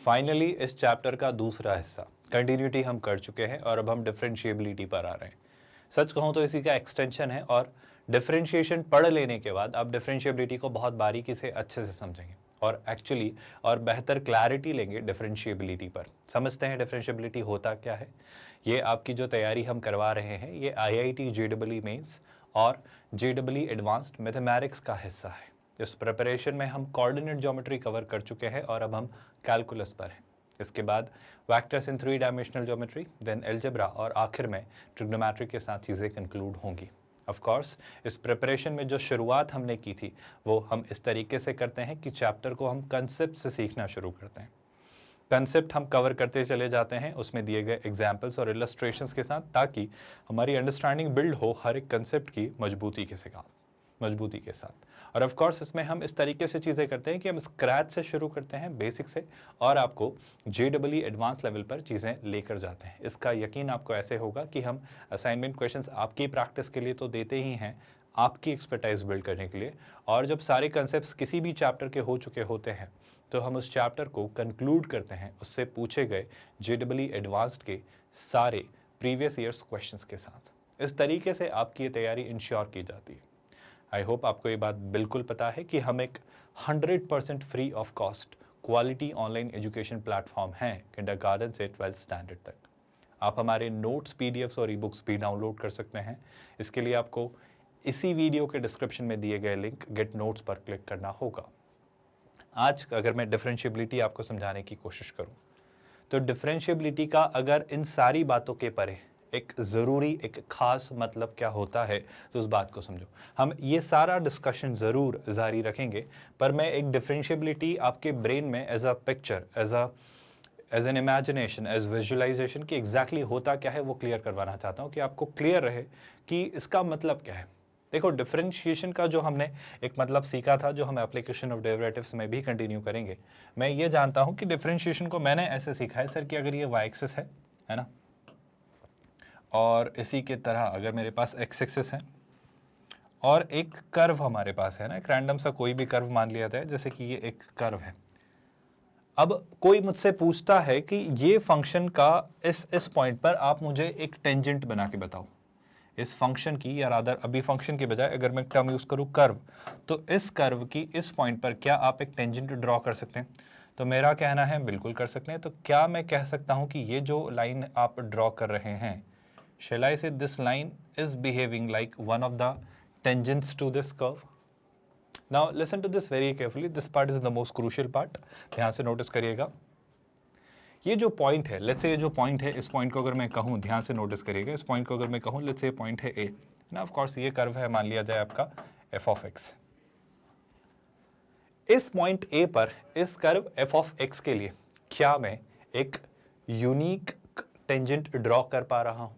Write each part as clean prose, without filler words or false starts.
Finally इस chapter का दूसरा हिस्सा कंटिन्यूटी हम कर चुके हैं और अब हम डिफरेंशिएबिलिटी पर आ रहे हैं। सच कहूँ तो इसी का एक्सटेंशन है और डिफरेंशिएशन पढ़ लेने के बाद आप डिफरेंशिएबिलिटी को बहुत बारीकी से अच्छे से समझेंगे और एक्चुअली और बेहतर क्लैरिटी लेंगे डिफरेंशिएबिलिटी पर। समझते हैं डिफरेंशिएबिलिटी होता क्या है। ये आपकी जो तैयारी हम करवा रहे हैं ये IIT JEE मेंस और JEE एडवांस्ड मैथमेटिक्स का हिस्सा है। इस प्रिपरेशन में हम कोऑर्डिनेट ज्योमेट्री कवर कर चुके हैं और अब हम कैलकुलस पर हैं। इसके बाद vectors in 3 dimensional geometry, then algebra और आखिर में ट्रिग्नोमेट्री के साथ चीज़ें कंक्लूड होंगी। ऑफ कोर्स इस प्रिपरेशन में जो शुरुआत हमने की थी वो हम इस तरीके से करते हैं कि चैप्टर को हम कंसेप्ट से सीखना शुरू करते हैं। कंसेप्ट हम कवर करते चले जाते हैं उसमें दिए गए एग्जाम्पल्स और इलस्ट्रेशंस के साथ, ताकि हमारी अंडरस्टैंडिंग बिल्ड हो हर एक कंसेप्ट की मजबूती के साथ। और ऑफ कोर्स इसमें हम इस तरीके से चीज़ें करते हैं कि हम स्क्रैच से शुरू करते हैं, बेसिक से, और आपको JEE एडवांस लेवल पर चीज़ें लेकर जाते हैं। इसका यकीन आपको ऐसे होगा कि हम असाइनमेंट क्वेश्चंस आपकी प्रैक्टिस के लिए तो देते ही हैं, आपकी एक्सपर्टाइज बिल्ड करने के लिए, और जब सारे कंसेप्ट्स किसी भी चैप्टर के हो चुके होते हैं तो हम उस चैप्टर को कंक्लूड करते हैं उससे पूछे गए JEE एडवांस्ड के सारे प्रीवियस ईयर्स क्वेश्चंस के साथ। इस तरीके से आपकी ये तैयारी इंश्योर की जाती है। आई होप आपको ये बात बिल्कुल पता है कि हम एक 100% free of cost quality online education platform हैं किंडरगार्टन से 12th स्टैंडर्ड तक। आप हमारे नोट्स, PDFs और ई-बुक्स भी डाउनलोड कर सकते हैं। इसके लिए आपको इसी वीडियो के डिस्क्रिप्शन में दिए गए लिंक गेट नोट्स पर क्लिक करना होगा। आज अगर मैं डिफरेंशिएबिलिटी आपको समझाने की कोशिश करूं तो डिफरेंशिएबिलिटी का अगर इन सारी बातों के परे एक ज़रूरी, एक खास मतलब क्या होता है तो उस बात को समझो। हम ये सारा डिस्कशन ज़रूर जारी रखेंगे, पर मैं एक डिफरेंशिएबिलिटी आपके ब्रेन में as a picture, as an imagination, as visualization कि एग्जैक्टली होता क्या है वो क्लियर करवाना चाहता हूँ, कि आपको क्लियर रहे कि इसका मतलब क्या है। देखो, डिफरेंशिएशन का जो हमने एक मतलब सीखा था, जो हम एप्लीकेशन ऑफ डेरिवेटिव्स में भी कंटिन्यू करेंगे, मैं ये जानता हूँ कि डिफरेंशिएशन को मैंने ऐसे सीखा है सर कि अगर ये y एक्सिस है ना, और इसी के तरह अगर मेरे पास x एक्सिस है और एक कर्व हमारे पास है ना, एक रैंडम सा कोई भी कर्व मान लिया जाए, जैसे कि ये एक कर्व है। अब कोई मुझसे पूछता है कि ये फंक्शन का इस पॉइंट पर आप मुझे एक टेंजेंट बना के बताओ। इस फंक्शन की, या रादर अभी फंक्शन के बजाय अगर मैं टर्म यूज करूं कर्व, तो इस कर्व की इस पॉइंट पर क्या आप एक टेंजेंट ड्रॉ कर सकते हैं? तो मेरा कहना है बिल्कुल कर सकते हैं। तो क्या मैं कह सकता हूं कि ये जो लाइन आप ड्रॉ कर रहे हैं, shall I say this line is behaving like one of the tangents to this curve? Now listen to this very carefully. This part is the most crucial part. ध्यान से नोटिस करिएगा। ये जो point है, let's say ये जो point है, इस पॉइंट को अगर मैं कहूँ, ध्यान से नोटिस करिएगा, इस पॉइंट को अगर मैं कहूँ, लेट्स से पॉइंट है A ना, ऑफ कोर्स ये कर्व है, मान लिया जाए आपका f of x। इस पॉइंट A पर इस कर्व f of x के लिए क्या मैं एक यूनिक टेंजेंट ड्रॉ कर पा रहा हूं?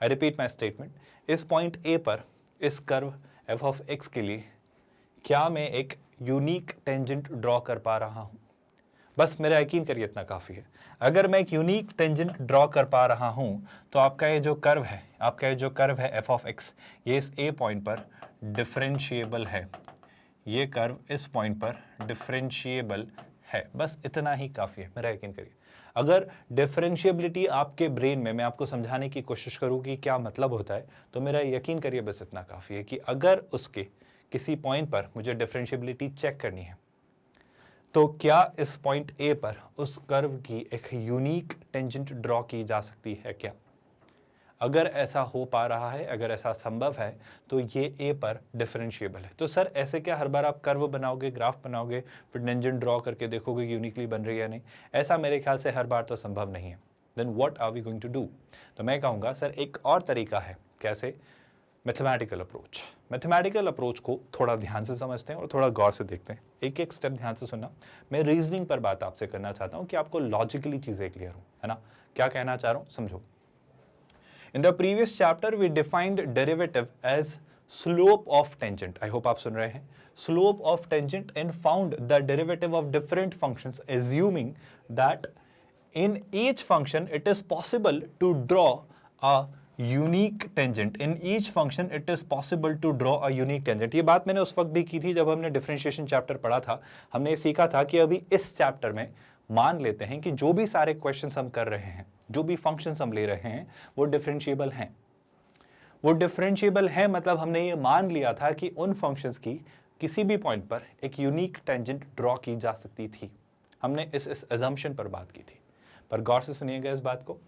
आई रिपीट माई स्टेटमेंट, इस पॉइंट A पर इस कर्व f of x के लिए क्या मैं एक यूनिक टेंजेंट ड्रॉ कर पा रहा हूं? बस मेरा यकीन करिए, इतना काफ़ी है। अगर मैं एक यूनिक टेंजेंट ड्रॉ कर पा रहा हूं तो आपका ये जो कर्व है, f of x, ये इस A पॉइंट पर डिफरेंशिएबल है। ये कर्व इस पॉइंट पर डिफरेंशिएबल है। बस इतना ही काफ़ी है, मेरा यकीन करिए। अगर डिफरेंशिएबिलिटी आपके ब्रेन में मैं आपको समझाने की कोशिश करूँ कि क्या मतलब होता है, तो मेरा यकीन करिए बस इतना काफ़ी है कि अगर उसके किसी पॉइंट पर मुझे डिफरेंशिएबिलिटी चेक करनी है, तो क्या इस पॉइंट A पर उस कर्व की एक यूनिक टेंजेंट ड्रॉ की जा सकती है क्या? अगर ऐसा हो पा रहा है, अगर ऐसा संभव है, तो ये A पर डिफरेंशिएबल है। तो सर ऐसे क्या हर बार आप कर्व बनाओगे, ग्राफ बनाओगे, फिर टेंजेंट ड्रॉ करके देखोगे यूनिकली बन रही है या नहीं? ऐसा मेरे ख्याल से हर बार तो संभव नहीं है। Then what are we going to do? तो मैं कहूँगा सर एक और तरीका है। कैसे? Mathematical approach. मैथमेटिकल अप्रोच को थोड़ा ध्यान से समझते हैं और थोड़ा गौर से देखते हैं। एक एक स्टेप ध्यान से सुनना। मैं रीजनिंग पर बात आपसे करना चाहता हूँ कि आपको लॉजिकली चीज़ें क्लियर हो, है ना? क्या कहना चाह रहा हूँ समझो। In the previous chapter, we defined derivative as slope of tangent. I hope आप सुन रहे हैं। Slope of tangent and found the derivative of different functions, assuming that in each function it is possible to draw a unique tangent. In each function it is possible to draw a unique tangent. ये बात मैंने उस वक्त भी की थी जब हमने डिफरेंशिएशन चैप्टर पढ़ा था। हमने सीखा था कि अभी इस चैप्टर में मान लेते हैं कि जो भी सारे क्वेश्चंस हम कर रहे हैं, जो भी फंक्शंस हम ले रहे हैं, वो डिफरेंशिएबल हैं। वो डिफरेंशिएबल है मतलब हमने ये मान लिया था कि उन फंक्शंस की किसी भी पॉइंट पर एक यूनिक टेंजेंट ड्रॉ की जा सकती थी। हमने इस अजम्पशन पर बात की थी, पर गौर से सुनिएगा इस बात को।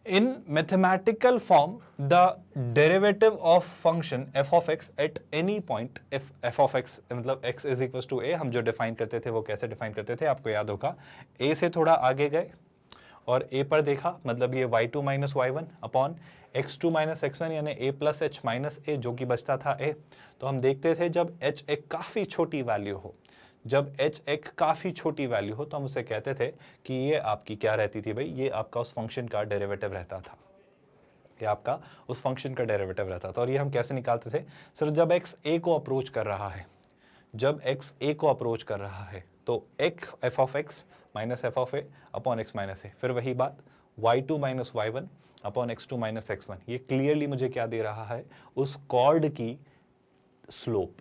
In mathematical form, the derivative of function f of x at any point, if f of x मतलब x is equals to a, हम जो डिफाइन करते थे वो कैसे डिफाइन करते थे आपको याद होगा। a से थोड़ा आगे गए और a पर देखा, मतलब ये y2 minus y1 upon x2 minus x1 यानी a plus h minus a, जो कि बचता था a। तो हम देखते थे जब h एक काफ़ी छोटी वैल्यू हो, जब h एक काफ़ी छोटी वैल्यू हो, तो हम उसे कहते थे कि ये आपकी क्या रहती थी भाई, ये आपका उस फंक्शन का डेरिवेटिव रहता था, ये आपका उस फंक्शन का डेरिवेटिव रहता था। और ये हम कैसे निकालते थे सर, जब x a को अप्रोच कर रहा है, जब x a को अप्रोच कर रहा है तो एक f of x minus F of A upon X minus A, फिर वही बात y2 minus y1 upon x2 minus x1। ये क्लियरली मुझे क्या दे रहा है, उस कॉर्ड की स्लोप।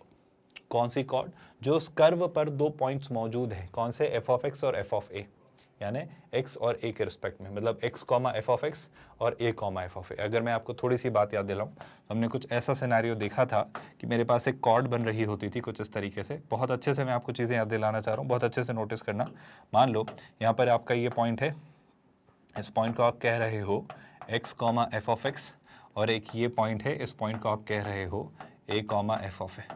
कौन सी कॉर्ड, जो उस कर्व पर दो पॉइंट्स मौजूद हैं, कौन से, एफ ऑफ एक्स और एफ ऑफ ए, यानी x और a के रिस्पेक्ट में, मतलब x comma F of x और a कॉमा एफ ऑफ ए। अगर मैं आपको थोड़ी सी बात याद दिलाऊं तो हमने कुछ ऐसा सिनेरियो देखा था कि मेरे पास एक कॉर्ड बन रही होती थी कुछ इस तरीके से। बहुत अच्छे से मैं आपको चीज़ें याद दिलाना चाह रहा हूँ, बहुत अच्छे से नोटिस करना। मान लो यहाँ पर आपका ये पॉइंट है, इस पॉइंट को आप कह रहे हो x comma F of x, और एक ये पॉइंट है, इस पॉइंट को आप कह रहे हो a कॉमा एफ ऑफ ए।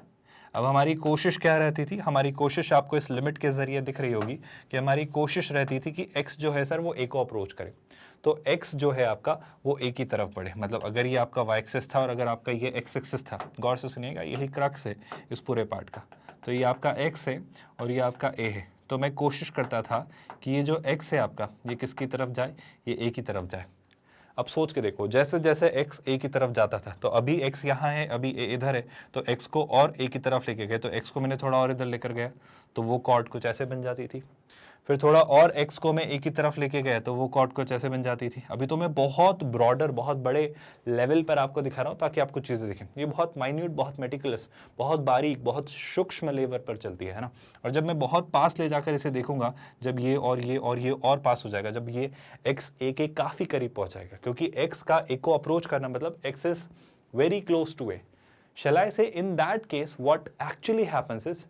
अब हमारी कोशिश क्या रहती थी, हमारी कोशिश आपको इस लिमिट के जरिए दिख रही होगी कि हमारी कोशिश रहती थी कि x जो है सर वो a को अप्रोच करे, तो x जो है आपका वो a की तरफ बढ़े। मतलब अगर ये आपका y एक्सिस था और अगर आपका ये x एक्सिस था, गौर से सुनिएगा, यही क्रक्स है इस पूरे पार्ट का। तो ये आपका x है और ये आपका a है, तो मैं कोशिश करता था कि ये जो x है आपका, ये किसकी तरफ जाए, ये a की तरफ जाए। अब सोच के देखो, जैसे जैसे x a की तरफ जाता था, तो अभी x यहाँ है, अभी a इधर है, तो x को और a की तरफ लेके गए, तो x को मैंने थोड़ा और इधर लेकर गया, तो वो कॉर्ड कुछ ऐसे बन जाती थी। फिर थोड़ा और x को मैं a की तरफ लेके गया, तो वो कॉर्ड कुछ ऐसे बन जाती थी। अभी तो मैं बहुत ब्रॉडर, बहुत बड़े लेवल पर आपको दिखा रहा हूँ ताकि आपको चीज़ें दिखें। ये बहुत माइन्यूट, बहुत मेटिकुलस, बहुत बारीक, बहुत सूक्ष्म लेवल पर चलती है ना। और जब मैं बहुत पास ले जाकर इसे देखूंगा, जब ये और ये और ये और पास हो जाएगा, जब ये x a के काफ़ी करीब पहुँच जाएगा, क्योंकि x का a को अप्रोच करना मतलब x is very close to a। Shall I say in that case what actually happens is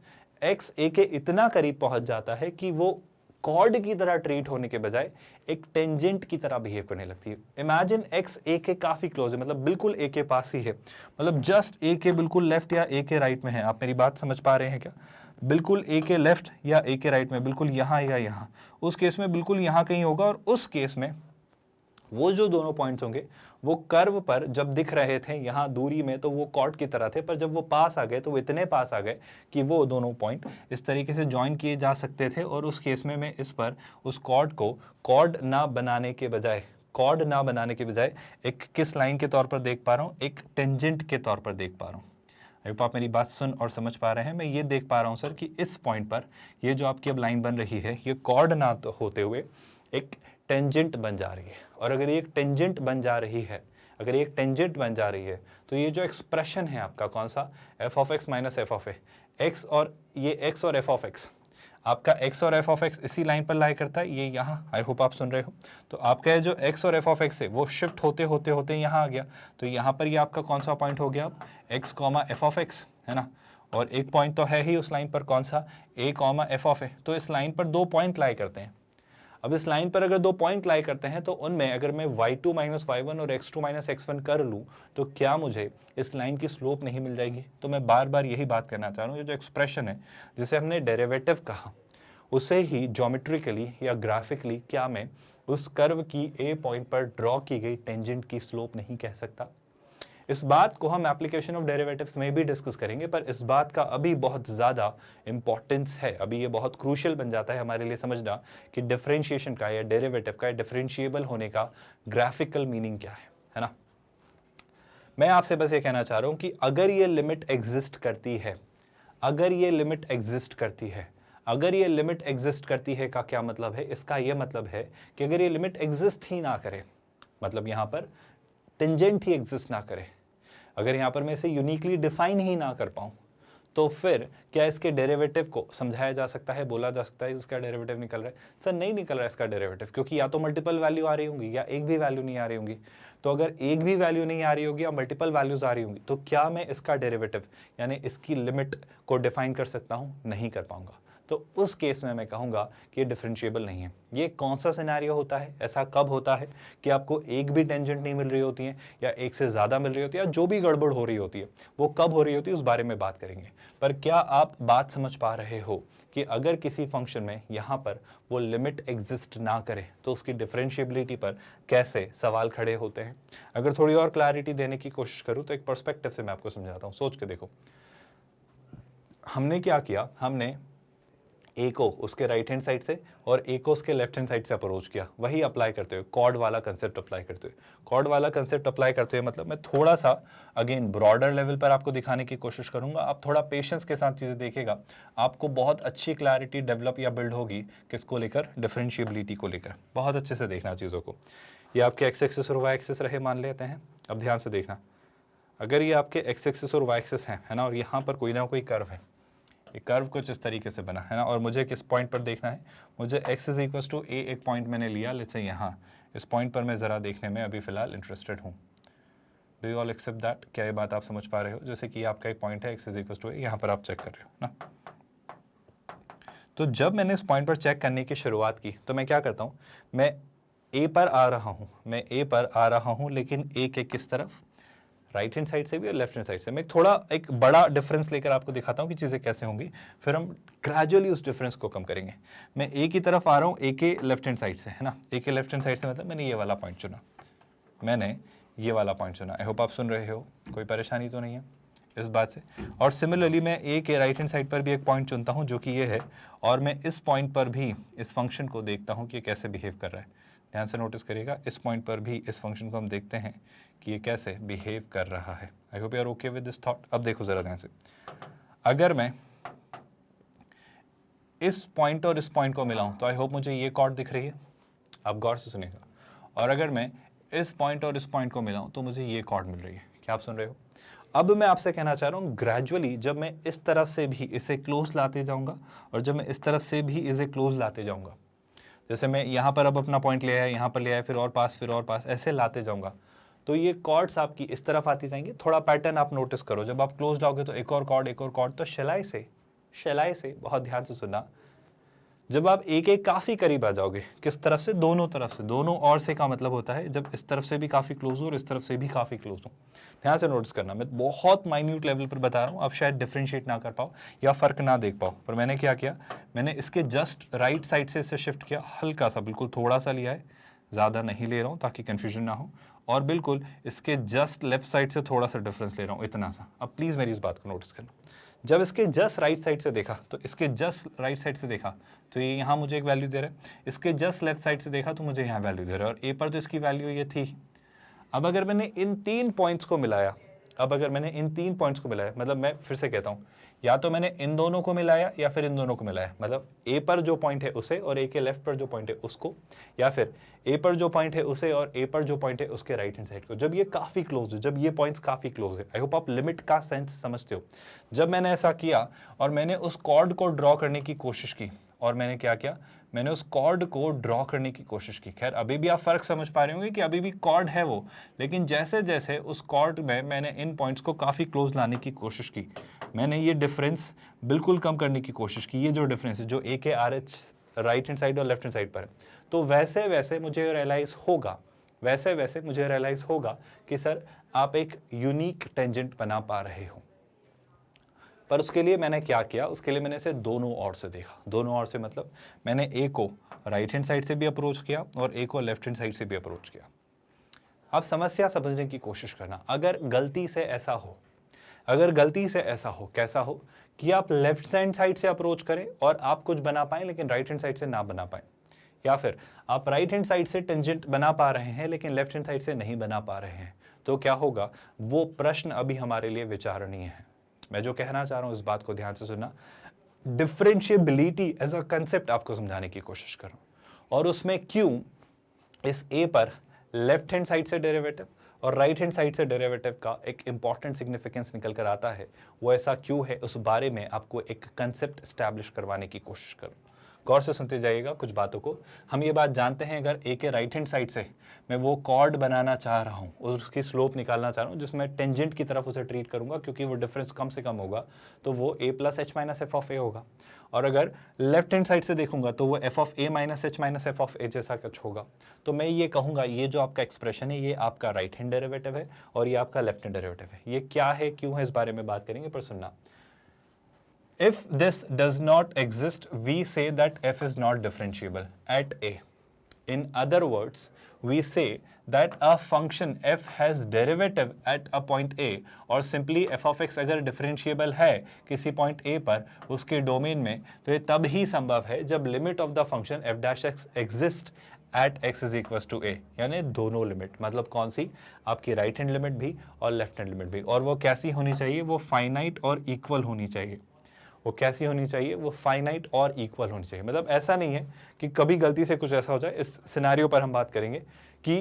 x a के इतना करीब पहुंच जाता है कि वो कॉर्ड की तरह ट्रीट होने के बजाय एक टेंजेंट की तरह बिहेव करने लगती है। इमेजिन x a के काफी क्लोज है, मतलब बिल्कुल a के पास ही है, मतलब जस्ट a के बिल्कुल लेफ्ट या a के राइट में है। आप मेरी बात समझ पा रहे हैं क्या? बिल्कुल a के लेफ्ट या a के राइट में, बिल्कुल यहाँ या यहाँ। उस केस में बिल्कुल यहाँ कहीं होगा, और उस केस में वो जो दोनों पॉइंट्स होंगे वो कर्व पर जब दिख रहे थे यहाँ दूरी में, तो वो कॉर्ड की तरह थे, पर जब वो पास आ गए तो वो इतने पास आ गए कि वो दोनों पॉइंट इस तरीके से ज्वाइन किए जा सकते थे। और उस केस में मैं इस पर उस कॉर्ड को कॉर्ड ना बनाने के बजाय एक किस लाइन के तौर पर देख पा रहा हूँ, एक टेंजेंट के तौर पर देख पा रहा हूँ। आप मेरी बात सुन और समझ पा रहे हैं? मैं ये देख पा रहा हूँ सर कि इस पॉइंट पर ये जो आपकी अब लाइन बन रही है, ये कॉर्ड ना होते हुए एक टेंजेंट बन जा रही है। और अगर ये एक टेंजेंट बन जा रही है, तो ये जो एक्सप्रेशन है आपका कौन सा, F of x minus F of A, x और ये एक्स और एफ ऑफ एक्स, आपका एक्स और एफ ऑफ एक्स इसी लाइन पर लाई करता है, ये यहाँ, आई होप आप सुन रहे हो। तो आपका ये जो एक्स और एफ ऑफ एक्स है वो शिफ्ट होते होते यहाँ आ गया, तो यहाँ पर ये आपका कौन सा पॉइंट हो गया, x comma F of x, है ना। और एक पॉइंट तो है ही उस लाइन पर, कौन सा, ए कॉमा एफ ऑफ ए। तो इस लाइन पर दो पॉइंट लाई करते हैं। अब इस लाइन पर अगर दो पॉइंट लाई करते हैं, तो उनमें अगर मैं y2 माइनस y1 और x2 माइनस x1 कर लूँ, तो क्या मुझे इस लाइन की स्लोप नहीं मिल जाएगी? तो मैं बार बार यही बात करना चाह रहा हूँ, ये जो एक्सप्रेशन है जिसे हमने डेरिवेटिव कहा, उसे ही ज्योमेट्रिकली या ग्राफिकली क्या मैं उस कर्व की a पॉइंट पर ड्रॉ की गई टेंजेंट की स्लोप नहीं कह सकता? इस बात को हम एप्लीकेशन ऑफ डेरिवेटिव्स में भी डिस्कस करेंगे, पर इस बात का अभी बहुत ज़्यादा इंपॉर्टेंस है, अभी ये बहुत क्रूशियल बन जाता है हमारे लिए समझना कि डिफरेंशिएशन का या डेरिवेटिव का, डिफरेंशिएबल होने का ग्राफिकल मीनिंग क्या है ना। मैं आपसे बस ये कहना चाह रहा हूँ कि अगर ये लिमिट एग्जिस्ट करती है, अगर ये लिमिट एग्जिस्ट करती है का क्या मतलब है? इसका ये मतलब है कि अगर ये लिमिट एग्जिस्ट ही ना करे, मतलब यहाँ पर टेंजेंट ही एग्जिस्ट ना करे, अगर यहाँ पर मैं इसे यूनिकली डिफाइन ही ना कर पाऊँ, तो फिर क्या इसके डेरिवेटिव को समझाया जा सकता है, बोला जा सकता है इसका डेरिवेटिव निकल रहा है? सर नहीं निकल रहा है इसका डेरिवेटिव, क्योंकि या तो मल्टीपल वैल्यू आ रही होंगी या एक भी वैल्यू नहीं आ रही होंगी। तो अगर एक भी वैल्यू नहीं आ रही होगी या मल्टीपल वैल्यूज आ रही होंगी तो क्या मैं इसका डेरिवेटिव यानी इसकी लिमिट को डिफाइन कर सकता हूं? नहीं कर पाऊंगा। तो उस केस में मैं कहूंगा कि ये डिफरेंशिएबल नहीं है। ये कौन सा सिनेरियो होता है, ऐसा कब होता है कि आपको एक भी टेंजेंट नहीं मिल रही होती है या एक से ज़्यादा मिल रही होती है, या जो भी गड़बड़ हो रही होती है वो कब हो रही होती है उस बारे में बात करेंगे। पर क्या आप बात समझ पा रहे हो कि अगर किसी फंक्शन में यहाँ पर वो लिमिट एग्जिस्ट ना करे तो उसकी डिफरेंशिएबिलिटी पर कैसे सवाल खड़े होते हैं? अगर थोड़ी और क्लैरिटी देने की कोशिश करूँ तो एक पर्सपेक्टिव से मैं आपको समझाता हूँ, सोच के देखो। हमने क्या किया, हमने ए को उसके राइट हैंड साइड से और ए को उसके लेफ्ट हैंड साइड से अप्रोच किया, वही अप्लाई करते हुए कॉर्ड वाला कंसेप्ट अप्लाई करते हुए। कॉर्ड वाला कंसेप्ट अप्लाई करते हुए मतलब मैं थोड़ा सा अगेन ब्रॉडर लेवल पर आपको दिखाने की कोशिश करूंगा। आप थोड़ा पेशेंस के साथ चीज़ें देखिएगा, आपको बहुत अच्छी क्लैरिटी डेवलप या बिल्ड होगी किसको लेकर, डिफरेंशिएबिलिटी को लेकर। बहुत अच्छे से देखना चीज़ों को। ये आपके एक्स एक्सिस और वाई एक्सिस रहे मान लेते हैं। अब ध्यान से देखना, अगर ये आपके एक्स एक्सिस और वाई एक्सिस हैं, है ना, और यहाँ पर कोई ना कोई कर्व है, ये कर्व कुछ इस तरीके से बना है ना, और मुझे किस पॉइंट पर देखना है, मुझे x इज इक्वल टू ए एक पॉइंट मैंने लिया, लेट्स से यहाँ इस पॉइंट पर मैं ज़रा देखने में अभी फ़िलहाल इंटरेस्टेड हूँ। Do you all except that? क्या ये बात आप समझ पा रहे हो? जैसे कि आपका एक पॉइंट है x इज इक्वल टू ए, यहाँ पर आप चेक कर रहे हो ना। तो जब मैंने इस पॉइंट पर चेक करने की शुरुआत की तो मैं क्या करता हूँ, मैं ए पर आ रहा हूँ, मैं ए पर आ रहा हूँ, लेकिन ए के किस तरफ, राइट हैंड साइड से भी और लेफ्ट हैंड साइड से। मैं थोड़ा एक बड़ा डिफरेंस लेकर आपको दिखाता हूँ कि चीज़ें कैसे होंगी, फिर हम ग्रेजुअली उस डिफरेंस को कम करेंगे। मैं ए की तरफ आ रहा हूँ, ए के लेफ्ट हैंड साइड से, है ना, ए के लेफ्ट हैंड साइड से मतलब मैंने ये वाला पॉइंट चुना, मैंने ये वाला पॉइंट चुना। आई होप आप सुन रहे हो, कोई परेशानी तो नहीं है इस बात से। और सिमिलरली मैं ए के राइट हैंड साइड पर भी एक पॉइंट चुनता हूँ जो कि ये है, और मैं इस पॉइंट पर भी इस फंक्शन को देखता हूँ कि ये कैसे बिहेव कर रहा है। ध्यान से नोटिस करिएगा, इस पॉइंट पर भी इस फंक्शन को हम देखते हैं कि ये कैसे बिहेव कर रहा है। I hope you are okay with this thought. अब देखो जरा ध्यान से, अगर मैं इस पॉइंट और इस पॉइंट को मिलाऊं तो आई होप मुझे ये कॉर्ड दिख रही है, आप गौर से सुनिएगा। और अगर मैं इस पॉइंट और इस पॉइंट को मिलाऊं तो मुझे ये कॉर्ड मिल रही है। क्या आप सुन रहे हो? अब मैं आपसे कहना चाह रहा हूँ, ग्रेजुअली जब मैं इस तरफ से भी इसे क्लोज लाते जाऊंगा और जब मैं इस तरफ से भी इसे क्लोज लाते जाऊंगा, जैसे मैं यहाँ पर अब अपना पॉइंट ले आया, यहाँ पर ले आया, फिर और पास, ऐसे लाते जाऊंगा, तो ये कॉर्ड्स आपकी इस तरफ आती जाएंगी। थोड़ा पैटर्न आप नोटिस करो, जब आप क्लोज लाओगे तो एक और कॉर्ड, तो शैलाई से बहुत ध्यान से सुनना, जब आप एक एक काफ़ी करीब आ जाओगे, किस तरफ से, दोनों तरफ से, दोनों और से का मतलब होता है जब इस तरफ से भी काफ़ी क्लोज हो और इस तरफ से भी काफ़ी क्लोज हो। ध्यान से नोटिस करना, मैं बहुत माइन्यूट लेवल पर बता रहा हूँ, आप शायद डिफरेंशिएट ना कर पाओ या फ़र्क ना देख पाओ, पर मैंने क्या किया, मैंने इसके जस्ट राइट साइड से इसे शिफ्ट किया, हल्का सा, बिल्कुल थोड़ा सा लिया है, ज़्यादा नहीं ले रहा हूँ ताकि कन्फ्यूजन ना हो, और बिल्कुल इसके जस्ट लेफ्ट साइड से थोड़ा सा डिफरेंस ले रहा हूँ, इतना सा। अब प्लीज़ मेरी इस बात को नोटिस करना, जब इसके जस्ट राइट साइड से देखा तो इसके जस्ट राइट साइड से देखा तो ये यहाँ मुझे एक वैल्यू दे रहा है, इसके जस्ट लेफ्ट साइड से देखा तो मुझे यहाँ वैल्यू दे रहा है, और ए पर तो इसकी वैल्यू ये थी। अब अगर मैंने इन तीन पॉइंट्स को मिलाया, मतलब मैं फिर से कहता हूँ, या तो मैंने इन दोनों को मिलाया या फिर इन दोनों को मिलाया, मतलब ए पर जो पॉइंट है उसे और ए के लेफ्ट पर जो पॉइंट है उसको, या फिर ए पर जो पॉइंट है उसे और ए पर जो पॉइंट है उसके राइट हैंड साइड को। जब ये काफ़ी क्लोज है, जब ये पॉइंट्स काफ़ी क्लोज है, आई होप आप लिमिट का सेंस समझते हो। जब मैंने ऐसा किया और मैंने उस कॉर्ड को ड्रॉ करने की कोशिश की, और मैंने क्या किया, मैंने उस कॉर्ड को ड्रॉ करने की कोशिश की। खैर अभी भी आप फर्क समझ पा रहे होंगे कि अभी भी कॉर्ड है वो, लेकिन जैसे जैसे उस कॉर्ड में मैंने इन पॉइंट्स को काफ़ी क्लोज लाने की कोशिश की, मैंने ये डिफरेंस बिल्कुल कम करने की कोशिश की। ये जो डिफरेंस है जो ए के R H right hand side और लेफ्ट हैंड साइड पर है, तो वैसे वैसे मुझे रियलाइज़ होगा कि सर आप एक यूनिक टेंजेंट बना पा रहे हो। पर उसके लिए मैंने क्या किया, उसके लिए मैंने इसे दोनों ओर से देखा। दोनों ओर से मतलब मैंने ए को राइट हैंड साइड से भी अप्रोच किया और ए को लेफ्ट हैंड साइड से भी अप्रोच किया। अब समस्या समझने की कोशिश करना, अगर गलती से ऐसा हो, कैसा हो कि आप लेफ्ट हैंड साइड से अप्रोच करें और आप कुछ बना पाएं लेकिन राइट हैंड साइड से ना बना पाएं, या फिर आप राइट हैंड साइड से टेंजेंट बना पा रहे हैं लेकिन लेफ्ट हैंड साइड से नहीं बना पा रहे हैं, तो क्या होगा, वो प्रश्न अभी हमारे लिए विचारणीय है। मैं जो कहना चाह रहा हूं इस बात को ध्यान से सुनना, डिफरेंशिएबिलिटी एज अ कंसेप्ट आपको समझाने की कोशिश कर रहा हूं, और उसमें क्यों इस ए पर लेफ्ट हैंड साइड से डेरिवेटिव और राइट हैंड साइड से डेरिवेटिव का एक इंपॉर्टेंट सिग्निफिकेंस निकल कर आता है, वो ऐसा क्यों है, उस बारे में आपको एक कंसेप्ट स्टैब्लिश करवाने की कोशिश करूँ। गौर से सुनते जाइएगा कुछ बातों को। हम ये बात जानते हैं, अगर ए के राइट हैंड साइड से मैं वो कॉर्ड बनाना चाह रहा हूँ और उसकी स्लोप निकालना चाह रहा हूँ जिसमें टेंजेंट की तरफ उसे ट्रीट करूंगा, क्योंकि वो डिफरेंस कम से कम होगा, तो वो a plus H minus F of A होगा। और अगर लेफ्ट हैंड साइड से देखूंगा तो वो F of A minus H minus F of A जैसा कुछ होगा। तो मैं ये कहूँगा ये जो आपका एक्सप्रेशन है ये आपका राइट हैंड डेरिवेटिव है और ये आपका लेफ्ट हैंड डेरिवेटिव है। ये क्या है, क्यों है, इस बारे में बात करेंगे, पर सुनना। If this does not exist, we say that f is not differentiable at a. In other words, we say that a function f has derivative at a point a, और simply f of x अगर differentiable है किसी point a पर उसके domain में, तो ये तब ही संभव है जब limit of the function f dash x exist at x is equals to a, यानी दोनों लिमिट, मतलब कौन सी, आपकी राइट हैंड लिमिट भी और लेफ्ट हैंड लिमिट भी। और वो कैसी होनी चाहिए, वो फाइनाइट और इक्वल होनी चाहिए। वो कैसी होनी चाहिए, वो फाइनाइट और इक्वल होनी चाहिए। मतलब ऐसा नहीं है कि कभी गलती से कुछ ऐसा हो जाए। इस सिनेरियो पर हम बात करेंगे कि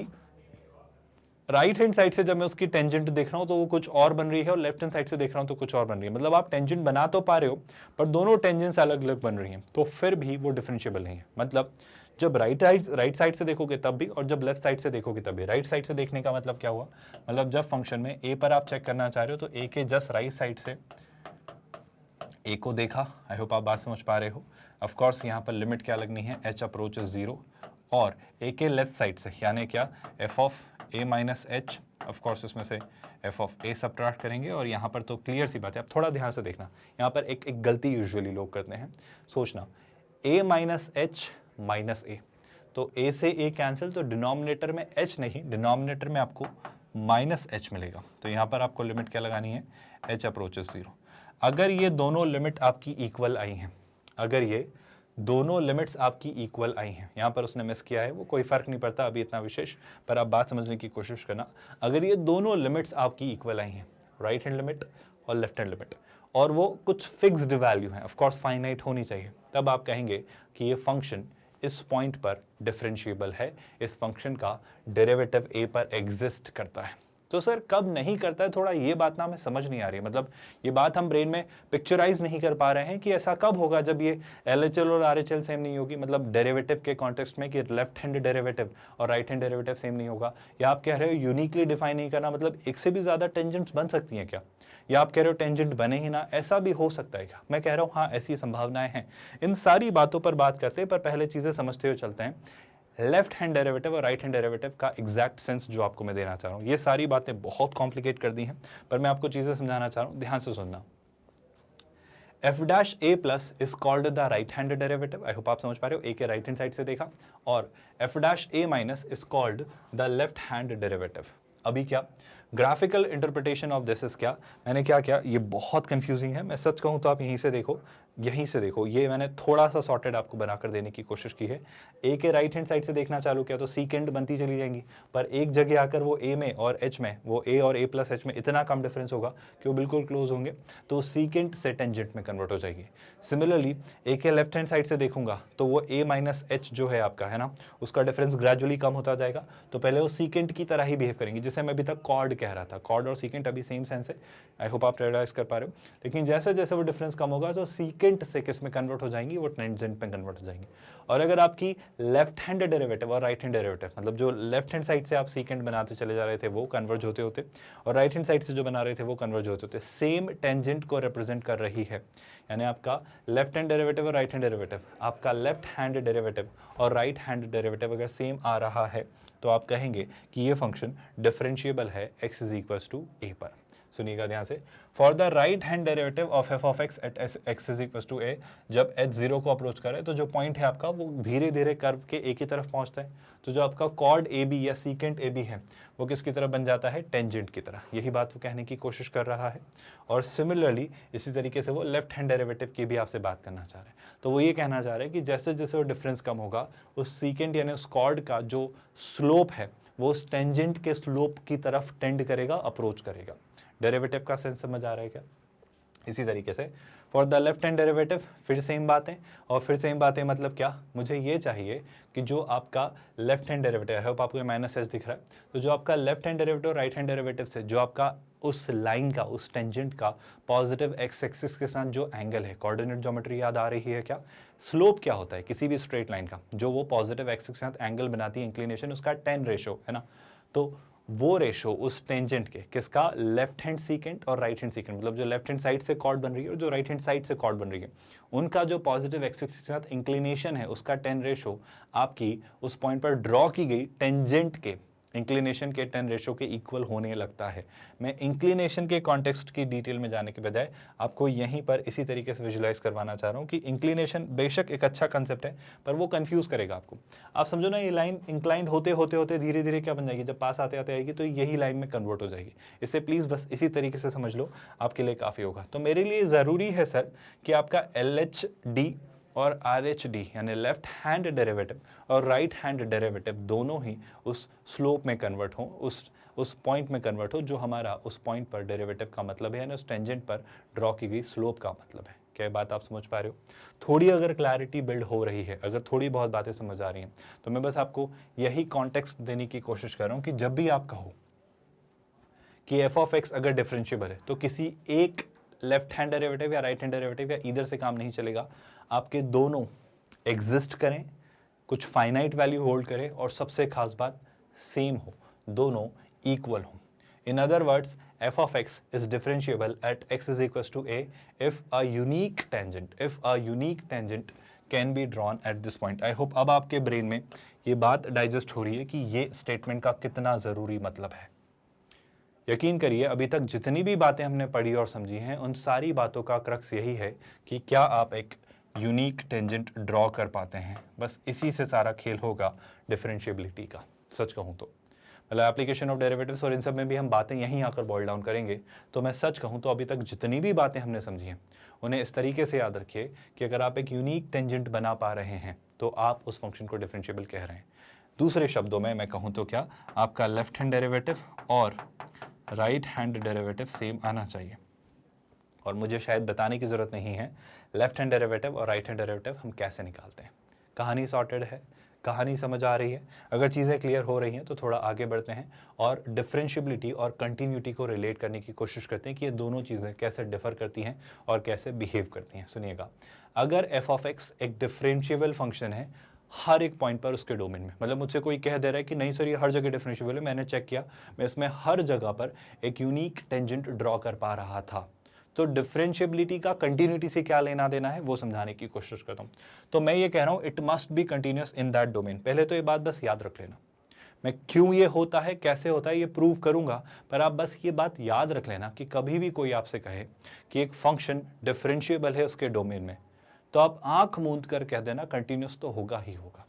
राइट हैंड साइड से जब मैं उसकी टेंजेंट देख रहा हूं तो वो कुछ और बन रही है, और लेफ्ट हैंड साइड से देख रहा हूं तो कुछ और बन रही है। मतलब आप टेंजेंट बना तो पा रहे हो पर दोनों टेंजेंट्स अलग अलग बन रही हैं, तो फिर भी वो डिफरेंशिएबल नहीं है। मतलब जब राइट साइड से देखोगे तब भी, और जब लेफ्ट साइड से देखोगे तब भी। राइट साइड से देखने का मतलब क्या हुआ, मतलब जब फंक्शन में ए पर आप चेक करना चाह रहे हो तो ए के जस्ट राइट साइड से ए को देखा। आई होप आप बात समझ पा रहे हो। ऑफ कोर्स यहाँ पर लिमिट क्या लगनी है, एच अप्रोचेस 0, और ए के लेफ्ट साइड से यानी क्या, F of A minus H, of course उसमें से एफ ऑफ ए सब्ट्रैक्ट करेंगे। और यहाँ पर तो क्लियर सी बात है, आप थोड़ा ध्यान से देखना, यहाँ पर एक गलती यूजुअली लोग करते हैं। सोचना, ए माइनस एच माइनस ए, तो ए से ए कैंसिल, तो डिनोमिनेटर में एच नहीं, डिनोमिनेटर में आपको माइनस एच मिलेगा। तो यहाँ पर आपको लिमिट क्या लगानी है, एच अप्रोचेस 0। अगर ये दोनों लिमिट आपकी इक्वल आई हैं, अगर ये दोनों लिमिट्स आपकी इक्वल आई हैं, यहाँ पर उसने मिस किया है, वो कोई फर्क नहीं पड़ता अभी इतना विशेष, पर आप बात समझने की कोशिश करना। अगर ये दोनों लिमिट्स आपकी इक्वल आई हैं, राइट हैंड लिमिट और लेफ्ट हैंड लिमिट, और वो कुछ फिक्स्ड वैल्यू है, ऑफ कोर्स फाइनाइट होनी चाहिए, तब आप कहेंगे कि ये फंक्शन इस पॉइंट पर डिफरेंशिएबल है, इस फंक्शन का डेरिवेटिव ए पर एग्जिस्ट करता है। तो सर कब नहीं करता है, थोड़ा ये बात ना हमें समझ नहीं आ रही है। मतलब ये बात हम ब्रेन में पिक्चराइज नहीं कर पा रहे हैं कि ऐसा कब होगा जब ये LHL और RHL सेम नहीं होगी, मतलब डेरिवेटिव के कॉन्टेक्स्ट में, कि लेफ्ट हैंड डेरिवेटिव और राइट हैंड डेरिवेटिव सेम नहीं होगा। या आप कह रहे हो यूनिकली डिफाइन नहीं करना, मतलब एक से भी ज्यादा टेंजेंट्स बन सकती हैं क्या, या आप कह रहे हो टेंजेंट बने ही ना, ऐसा भी हो सकता है क्या? मैं कह रहा हूँ हाँ, ऐसी संभावनाएं हैं। इन सारी बातों पर बात करते हैं, पर पहले चीजें समझते हुए चलते हैं। लेफ्ट हैंड डेरिवेटिव और राइट हैंड डेरिवेटिव का एग्जैक्ट सेंस जो आपको मैं देना चाह रहा हूँ, ये सारी बातें बहुत कॉम्प्लिकेट कर दी हैं, पर मैं आपको चीजें समझाना चाह रहा हूँ, ध्यान से सुनना। F dash A plus is called the right hand derivative. I hope आप समझ पा रहे हो, ए के राइट हैंड साइड से देखा, और F dash A minus is called the left hand derivative. अभी क्या graphical interpretation of this is क्या, मैंने क्या किया, ये बहुत कंफ्यूजिंग है, मैं सच कहूँ तो आप यहीं से देखो, यहीं से देखो, ये मैंने थोड़ा सा सॉर्टेड आपको बनाकर देने की कोशिश की है। ए के राइट हैंड साइड से देखना चालू किया तो सीकेंड बनती चली जाएंगी, पर एक जगह आकर वो ए में और एच में, वो ए और ए प्लस एच में इतना कम डिफरेंस होगा कि वो बिल्कुल क्लोज होंगे, तो सीकेंड से टेंजेंट में कन्वर्ट हो जाएगी। सिमिलरली ए के लेफ्ट हैंड साइड से देखूंगा तो वो ए माइनस एच जो है आपका, है ना, उसका डिफरेंस ग्रेजुअली कम होता जाएगा, तो पहले वो सीकेंड की तरह ही बिहेव करेंगी, जिसे मैं अभी तक कॉर्ड कह रहा था। कॉर्ड और सीकेंट अभी सेम सेंस है, आई होप आप रियलाइज कर पा रहे हो। लेकिन जैसे जैसे वो डिफरेंस कम होगा तो सीकेंट से किस में कन्वर्ट हो जाएंगी, वो टेंजेंट में कन्वर्ट हो जाएंगी। और अगर आपकी लेफ्ट हैंड डेरिवेटिव और राइट हैंड डेरिवेटिव, मतलब जो लेफ्ट हैंड साइड से आप सीकेंट बनाते चले जा रहे थे वो कन्वर्ज होते होते, और राइट हैंड साइड से जो बना रहे थे वो कन्वर्ज होते होते सेम टेंजेंट को रिप्रेजेंट कर रही है, यानी आपका लेफ्ट हैंड डेरिवेटिव और राइट हैंड डेरिवेटिव, आपका लेफ्ट हैंड डेरिवेटिव और राइट हैंड डेरिवेटिव अगर सेम आ रहा है तो आप कहेंगे कि ये फंक्शन डिफरेंशिएबल है x is equals to a पर। सुनिएगा ध्यान से, for the right hand derivative of F of X at X is equals to A, जब h 0 को अप्रोच करे तो जो पॉइंट है आपका वो धीरे धीरे कर्व के a की तरफ पहुंचता है, तो जो आपका कॉर्ड ए बी या सीकेंट ए बी है वो किसकी तरफ बन जाता है, टेंजेंट की तरह। यही बात वो कहने की कोशिश कर रहा है। और सिमिलरली इसी तरीके से वो लेफ्ट हैंड डेरिवेटिव की भी आपसे बात करना चाह रहे हैं, तो वो ये कहना चाह रहे हैं कि जैसे जैसे वो डिफरेंस कम होगा उस सीकेंट यानी उस कॉर्ड का जो स्लोप है वो उस टेंजेंट के स्लोप की तरफ टेंड करेगा, अप्रोच करेगा। डेरिवेटिव का सेंस समझ आ रहा है क्या? इसी तरीके से for the left hand derivative फिर सेम बातें, और फिर सेम बातें मतलब क्या, मुझे ये चाहिए कि जो आपका लेफ्ट हैंड डेरिवेटिव, आई होप आपको ये माइनस एच दिख रहा है, तो जो आपका लेफ्ट हैंड डेरिवेटिव और राइट हैंड डेरिवेटिव से जो आपका उस लाइन का, उस टेंजेंट का पॉजिटिव एक्स एक्सिस के साथ जो एंगल है, कोऑर्डिनेट ज्योमेट्री याद आ रही है क्या, स्लोप क्या होता है किसी भी स्ट्रेट लाइन का, जो वो पॉजिटिव एक्सिस के साथ एंगल बनाती है इंक्लिनेशन, उसका 10 रेशो है ना, तो वो रेशो उस टेंजेंट के किसका, लेफ्ट हैंड सीकेंट और राइट हैंड सीकेंट, मतलब जो लेफ्ट हैंड साइड से कॉर्ड बन रही है और जो राइट हैंड साइड से कॉर्ड बन रही है, उनका जो पॉजिटिव एक्सिस के साथ इंक्लिनेशन है उसका 10 रेशो आपकी उस पॉइंट पर ड्रॉ की गई टेंजेंट के इंक्लिनेशन के 10 रेशो के इक्वल होने लगता है। मैं इंक्लिनेशन के कॉन्टेक्स्ट की डिटेल में जाने के बजाय आपको यहीं पर इसी तरीके से विजुलाइज करवाना चाह रहा हूँ कि इंक्लिनेशन बेशक एक अच्छा कंसेप्ट है, पर वो कंफ्यूज करेगा आपको। आप समझो ना, ये लाइन इंक्लाइंड होते होते होते धीरे धीरे क्या बन जाएगी, जब पास आते आते आएगी तो यही लाइन में कन्वर्ट हो जाएगी। इसे प्लीज़ बस इसी तरीके से समझ लो, आपके लिए काफ़ी होगा। तो मेरे लिए ज़रूरी है सर कि आपका LHD और RH D यानी लेफ्ट हैंड डेरिवेटिव और राइट हैंड डेरिवेटिव दोनों ही उस स्लोप में कन्वर्ट हो, उस पॉइंट में कन्वर्ट हो जो हमारा उस पॉइंट पर डेरिवेटिव का मतलब है, यानी उस टेंजेंट पर ड्रॉ की गई स्लोप का मतलब है। क्या बात आप समझ पा रहे हो? थोड़ी अगर क्लैरिटी बिल्ड हो रही है, अगर थोड़ी बहुत बातें समझ आ रही हैं, तो मैं बस आपको यही कॉन्टेक्स्ट देने की कोशिश कर रहा हूँ कि जब भी आप कहो कि f(x) अगर डिफरेंशिएबल है तो किसी एक लेफ्ट हैंड डेरिवेटिव या राइट हैंड डेरिवेटिव या इधर से काम नहीं चलेगा, आपके दोनों एग्जिस्ट करें, कुछ फाइनाइट वैल्यू होल्ड करें, और सबसे खास बात सेम हो, दोनों इक्वल हो। In other words, f(x) is differentiable at x is equals to a if a unique tangent can be drawn at this point. I hope अब आपके ब्रेन में ये बात डाइजेस्ट हो रही है कि ये स्टेटमेंट का कितना ज़रूरी मतलब है। यकीन करिए, अभी तक जितनी भी बातें हमने पढ़ी और समझी हैं, उन सारी बातों का क्रक्स यही है कि क्या आप एक यूनिक टेंजेंट ड्रॉ कर पाते हैं। बस इसी से सारा खेल होगा डिफरेंशिएबिलिटी का, सच कहूँ तो। मतलब एप्लीकेशन ऑफ डेरिवेटिव्स और इन सब में भी हम बातें यहीं आकर बॉयल डाउन करेंगे। तो मैं सच कहूँ तो अभी तक जितनी भी बातें हमने समझी हैं, उन्हें इस तरीके से याद रखिए कि अगर आप एक यूनिक टेंजेंट बना पा रहे हैं तो आप उस फंक्शन को डिफरेंशिएबल कह रहे हैं। दूसरे शब्दों में मैं कहूँ तो क्या, आपका लेफ्ट हैंड डेरिवेटिव और राइट हैंड डेरिवेटिव सेम आना चाहिए। और मुझे शायद बताने की ज़रूरत नहीं है लेफ्ट हैंड डेरिवेटिव और राइट हैंड डेरिवेटिव हम कैसे निकालते हैं। कहानी सॉर्टेड है, कहानी समझ आ रही है। अगर चीज़ें क्लियर हो रही हैं तो थोड़ा आगे बढ़ते हैं और डिफरेंशिएबिलिटी और कंटिन्यूटी को रिलेट करने की कोशिश करते हैं कि ये दोनों चीज़ें कैसे डिफर करती हैं और कैसे बिहेव करती हैं। सुनिएगा, अगर f(x) एक डिफरेंशिएबल फंक्शन है हर एक पॉइंट पर उसके डोमेन में, मतलब मुझसे कोई कह दे रहा है कि नहीं सर ये हर जगह डिफरेंशिएबल है, मैंने चेक किया, मैं इसमें हर जगह पर एक यूनिक टेंजेंट ड्रॉ कर पा रहा था, तो डिफरेंशिएबिलिटी का कंटिन्यूटी से क्या लेना देना है वो समझाने की कोशिश करता हूँ। तो मैं ये कह रहा हूँ it must be continuous in that domain. पहले तो ये बात बस याद रख लेना, मैं क्यों ये होता है, कैसे होता है, ये प्रूव करूंगा, पर आप बस ये बात याद रख लेना कि कभी भी कोई आपसे कहे कि एक फंक्शन डिफरेंशिएबल है उसके डोमेन में, तो आप आंख मूंद कर कह देना कंटिन्यूअस तो होगा ही होगा।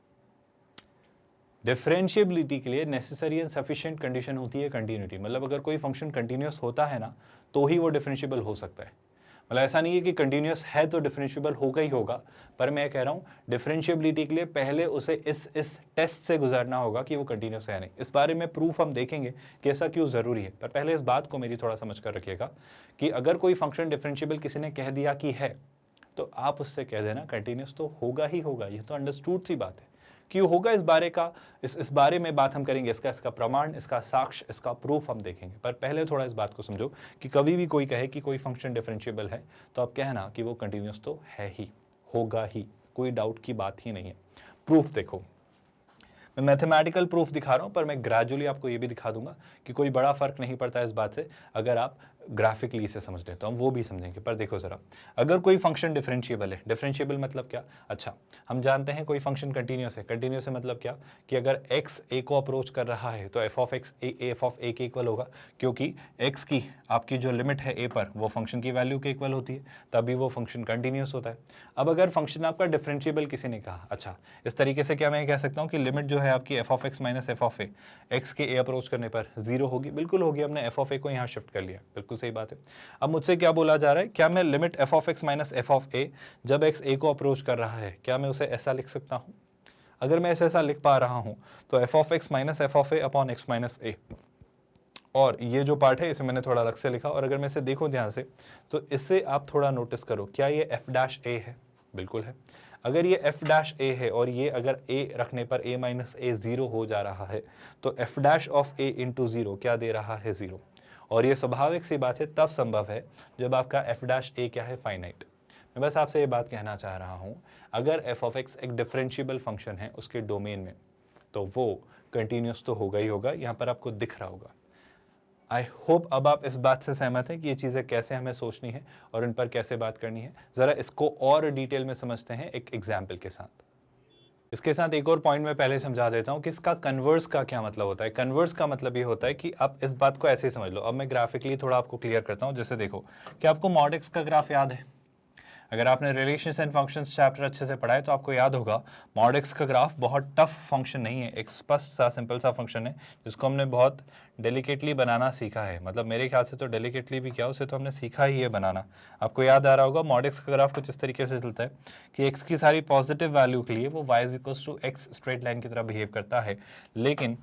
डिफरेंशिएबिलिटी के लिए नेसेसरी एंड सफिशिएंट कंडीशन होती है कंटिन्यूटी। मतलब अगर कोई फंक्शन कंटिन्यूअस होता है ना, तो ही वो डिफरेंशिएबल हो सकता है। मतलब ऐसा नहीं है कि कंटिन्यूअस है तो डिफरेंशिएबल होगा ही होगा, पर मैं कह रहा हूँ डिफरेंशिएबिलिटी के लिए पहले उसे इस टेस्ट से गुजरना होगा कि वो कंटिन्यूअस है नहीं। इस बारे में प्रूफ हम देखेंगे कि ऐसा क्यों ज़रूरी है, पर पहले इस बात को मेरी थोड़ा समझ कर रखिएगा कि अगर कोई फंक्शन डिफरेंशिएबल किसी ने कह दिया कि है, तो आप उससे कह देना कंटिन्यूअस तो होगा ही होगा। ये तो अंडरस्टूड सी बात है। क्यों होगा इस बारे में बात हम करेंगे, इसका प्रमाण, इसका साक्ष्य, इसका प्रूफ हम देखेंगे। पर पहले थोड़ा इस बात को समझो कि कभी भी कोई कहे कि कोई फंक्शन डिफरेंशिएबल है, तो आप कहना कि वो कंटिन्यूअस तो है ही, होगा ही, कोई डाउट की बात ही नहीं है। प्रूफ देखो, मैं मैथमेटिकल प्रूफ दिखा रहा हूँ, पर मैं ग्रेजुअली आपको ये भी दिखा दूंगा कि कोई बड़ा फर्क नहीं पड़ता इस बात से अगर आप ग्राफिकली इसे समझ लें, तो हम वो भी समझेंगे। पर देखो ज़रा, अगर कोई फंक्शन डिफरेंशिएबल है, डिफरेंशिएबल मतलब क्या? अच्छा, हम जानते हैं कोई फंक्शन कंटिन्यूअस है। कंटिन्यूअस है मतलब क्या कि अगर x a को अप्रोच कर रहा है तो f(x) f(a) के इक्वल होगा, क्योंकि x की आपकी जो लिमिट है a पर वो फंक्शन की वैल्यू के इक्वल होती है, तभी वो फंक्शन कंटिन्यूअस होता है। अब अगर फंक्शन आपका डिफरेंशिएबल किसी ने कहा, अच्छा इस तरीके से क्या मैं कह सकता हूँ कि लिमिट जो है आपकी f(x) माइनस f(a) x के a अप्रोच करने पर 0 होगी। बिल्कुल होगी, हमने f(a) को यहाँ शिफ्ट कर लिया, बिल्कुल सही बात है। अब मुझसे क्या बोला जा रहा है, क्या मैं लिमिट f(x) माइनस f(a) जब x a को अप्रोच कर रहा है, क्या मैं उसे ऐसा लिख सकता हूं? अगर मैं ऐसा लिख पा रहा हूं तो f(x) minus f(a) upon x minus a, और ये जो पार्ट है इसे मैंने थोड़ा अलग से लिखा, और अगर मैं इसे देखूं ध्यान से तो इससे आप थोड़ा नोटिस करो, क्या ये f डैश a है? बिल्कुल है। अगर ये f डैश a है और ये अगर a रखने पर a माइनस a 0 हो जा रहा है, तो f dash of a into 0 क्या दे रहा है? 0। और ये स्वाभाविक सी बात है, तब संभव है जब आपका f डैश a क्या है? फाइनाइट। मैं बस आपसे ये बात कहना चाह रहा हूँ, अगर f ऑफ x एक डिफरेंशिएबल फंक्शन है उसके डोमेन में, तो वो कंटिन्यूस तो होगा ही होगा, यहाँ पर आपको दिख रहा होगा। आई होप अब आप इस बात से सहमत हैं कि ये चीज़ें कैसे हमें सोचनी है और इन पर कैसे बात करनी है। ज़रा इसको और डिटेल में समझते हैं एक एग्जाम्पल के साथ। इसके साथ एक और पॉइंट मैं पहले समझा देता हूँ कि इसका कन्वर्स का क्या मतलब होता है। कन्वर्स का मतलब ये होता है कि आप इस बात को ऐसे ही समझ लो। अब मैं ग्राफिकली थोड़ा आपको क्लियर करता हूँ। जैसे देखो, क्या आपको मॉड एक्स का ग्राफ याद है? अगर आपने रिलेशंस एंड फंक्शंस चैप्टर अच्छे से पढ़ा है तो आपको याद होगा मॉड एक्स का ग्राफ बहुत टफ फंक्शन नहीं है, एक स्पष्ट सा सिंपल सा फंक्शन है जिसको हमने बहुत डेलिकेटली बनाना सीखा है। मतलब मेरे ख्याल से तो डेलिकेटली भी क्या, उसे तो हमने सीखा ही है बनाना। आपको याद आ रहा होगा मॉड एक्स का ग्राफ कुछ इस तरीके से चलता है कि एक्स की सारी पॉजिटिव वैल्यू के लिए वो y is equals to x straight line की तरह बिहेव करता है, लेकिन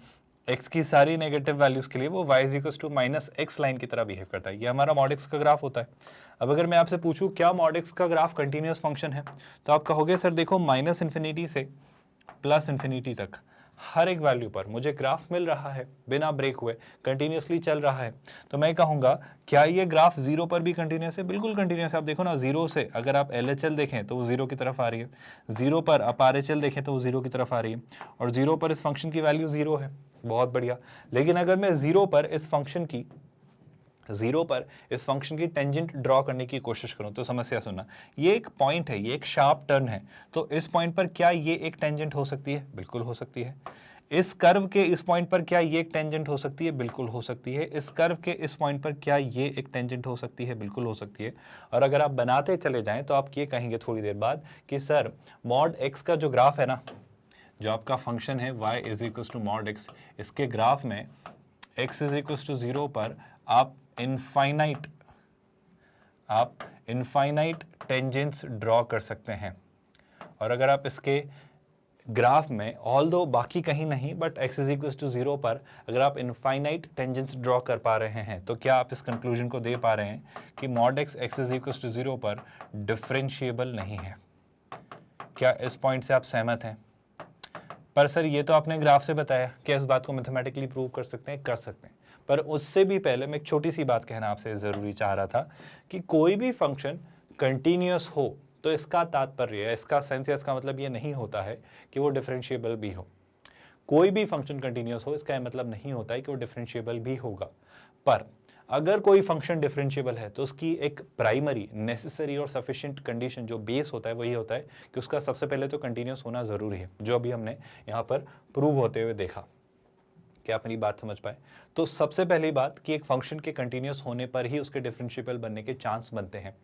x की सारी नेगेटिव वैल्यूज के लिए वो y is equals to minus x line की तरह बिहेव करता है। ये हमारा मॉड एक्स का ग्राफ होता है। अब अगर मैं आपसे पूछूं क्या मॉड एक्स का ग्राफ कंटिन्यूअस फंक्शन है, तो आप कहोगे सर देखो माइनस इन्फिनिटी से प्लस इन्फिनिटी तक हर एक वैल्यू पर मुझे ग्राफ मिल रहा है, बिना ब्रेक हुए कंटिन्यूअसली चल रहा है। तो मैं कहूँगा क्या ये ग्राफ जीरो पर भी कंटिन्यूअस है? बिल्कुल कंटिन्यूअस है। आप देखो ना, जीरो से अगर आप LHL देखें तो वो जीरो की तरफ आ रही है, जीरो पर आप RHL देखें तो वो जीरो की तरफ आ रही है, और जीरो पर इस फंक्शन की वैल्यू जीरो है। बहुत बढ़िया। लेकिन अगर मैं जीरो पर इस फंक्शन की टेंजेंट ड्रॉ करने की कोशिश करूं तो समस्या सुनना, ये एक पॉइंट है, ये एक शार्प टर्न है, तो इस पॉइंट पर क्या ये एक टेंजेंट हो सकती है? बिल्कुल हो सकती है। इस कर्व के इस पॉइंट पर क्या ये एक टेंजेंट हो सकती है? बिल्कुल हो सकती है। इस कर्व के इस पॉइंट पर क्या ये एक टेंजेंट हो सकती है? बिल्कुल हो सकती है। और अगर आप बनाते चले जाएं तो आप ये कहेंगे थोड़ी देर बाद कि सर मॉड एक्स का जो ग्राफ है ना, जो आपका फंक्शन है y is equal to mod x, इसके ग्राफ में x इज इक्वल टू 0 पर आप इनफाइनाइट टेंजेंट्स ड्रॉ कर सकते हैं। और अगर आप इसके ग्राफ में ऑल्दो बाकी कहीं नहीं but x is equal to 0 पर अगर आप इनफाइनाइट टेंजेंट्स ड्रॉ कर पा रहे हैं, तो क्या आप इस कंक्लूजन को दे पा रहे हैं कि mod x is equal to 0 पर डिफरेंशिएबल नहीं है? क्या इस पॉइंट से आप सहमत हैं? पर सर ये तो आपने ग्राफ से बताया, क्या इस बात को मैथमेटिकली प्रूव कर सकते हैं? कर सकते हैं। पर उससे भी पहले मैं एक छोटी सी बात कहना आपसे ज़रूरी चाह रहा था कि कोई भी फंक्शन कंटिन्यूअस हो तो इसका तात्पर्य, इसका सेंस या इसका मतलब ये नहीं होता है कि वो डिफरेंशिएबल भी हो। कोई भी फंक्शन कंटिन्यूअस हो इसका मतलब नहीं होता है कि वो डिफरेंशिएबल भी होगा। पर अगर कोई फंक्शन डिफरेंशिएबल है तो उसकी एक प्राइमरी नेसेसरी और सफिशिएंट कंडीशन जो बेस होता है वही होता है कि उसका सबसे पहले तो कंटिन्यूअस होना ज़रूरी है, जो अभी हमने यहाँ पर प्रूव होते हुए देखा। क्या आप मेरी बात समझ पाए? तो सबसे पहली बात कि एक फंक्शन के कंटिन्यूअस होने पर ही उसके डिफरेंशिएबल बनने के चांस बनते हैं।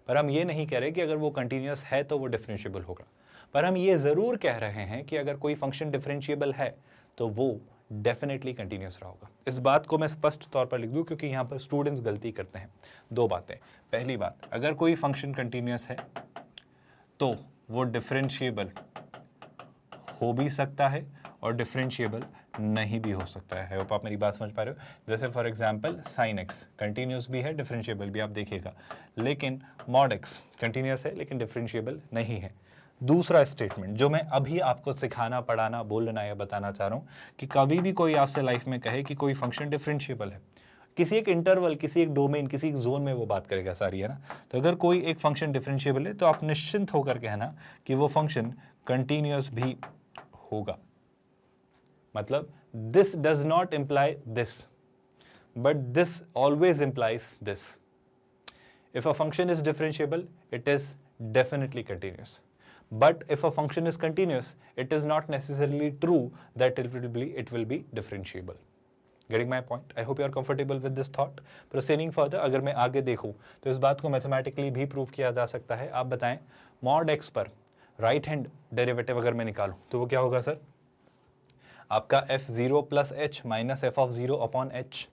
पर हम ये नहीं कह रहे कि अगर वो कंटिन्यूअस है तो वो डिफरेंशिएबल होगा। पर हम ये ज़रूर कह रहे हैं कि अगर कोई फंक्शन डिफरेंशिएबल है तो वो डेफिनेटली कंटिन्यूअस रहा होगा। इस बात को मैं स्पष्ट तौर पर लिख दूं क्योंकि यहाँ पर स्टूडेंट्स गलती करते हैं। दो बातें। पहली बात, अगर कोई फंक्शन कंटिन्यूअस है तो वो डिफरेंशिएबल हो भी सकता है और डिफरेंशिएबल नहीं भी हो सकता है। होप आप मेरी बात समझ पा रहे हो? जैसे for example sine x continuous भी है, डिफरेंशिएबल भी, आप देखिएगा। लेकिन मॉड एक्स कंटिन्यूअस है लेकिन डिफरेंशिएबल नहीं है। दूसरा स्टेटमेंट जो मैं अभी आपको सिखाना, पढ़ाना, बोलना या बताना चाह रहा हूँ कि कभी भी कोई आपसे लाइफ में कहे कि कोई फंक्शन डिफरेंशिएबल है, किसी एक इंटरवल, किसी एक डोमेन, किसी एक जोन में वो बात करेगा सारी, है ना। तो अगर कोई एक फंक्शन डिफरेंशिएबल है तो आप निश्चिंत होकर कहना कि वो फंक्शन कंटिन्यूअस भी होगा। मतलब this does not imply this, but this always implies this. If a function is differentiable it is definitely continuous, but if a function is continuous it is not necessarily true that it will be differentiable. Getting my point? I hope you are comfortable with this thought. Proceeding further, अगर मैं आगे देखूं तो इस बात को mathematically भी prove किया जा सकता है। आप बताएं, मॉड एक्स पर राइट हैंड डेरिवेटिव अगर मैं निकालूं तो वो क्या होगा सर? आपका f0 plus H minus F of 0 upon H.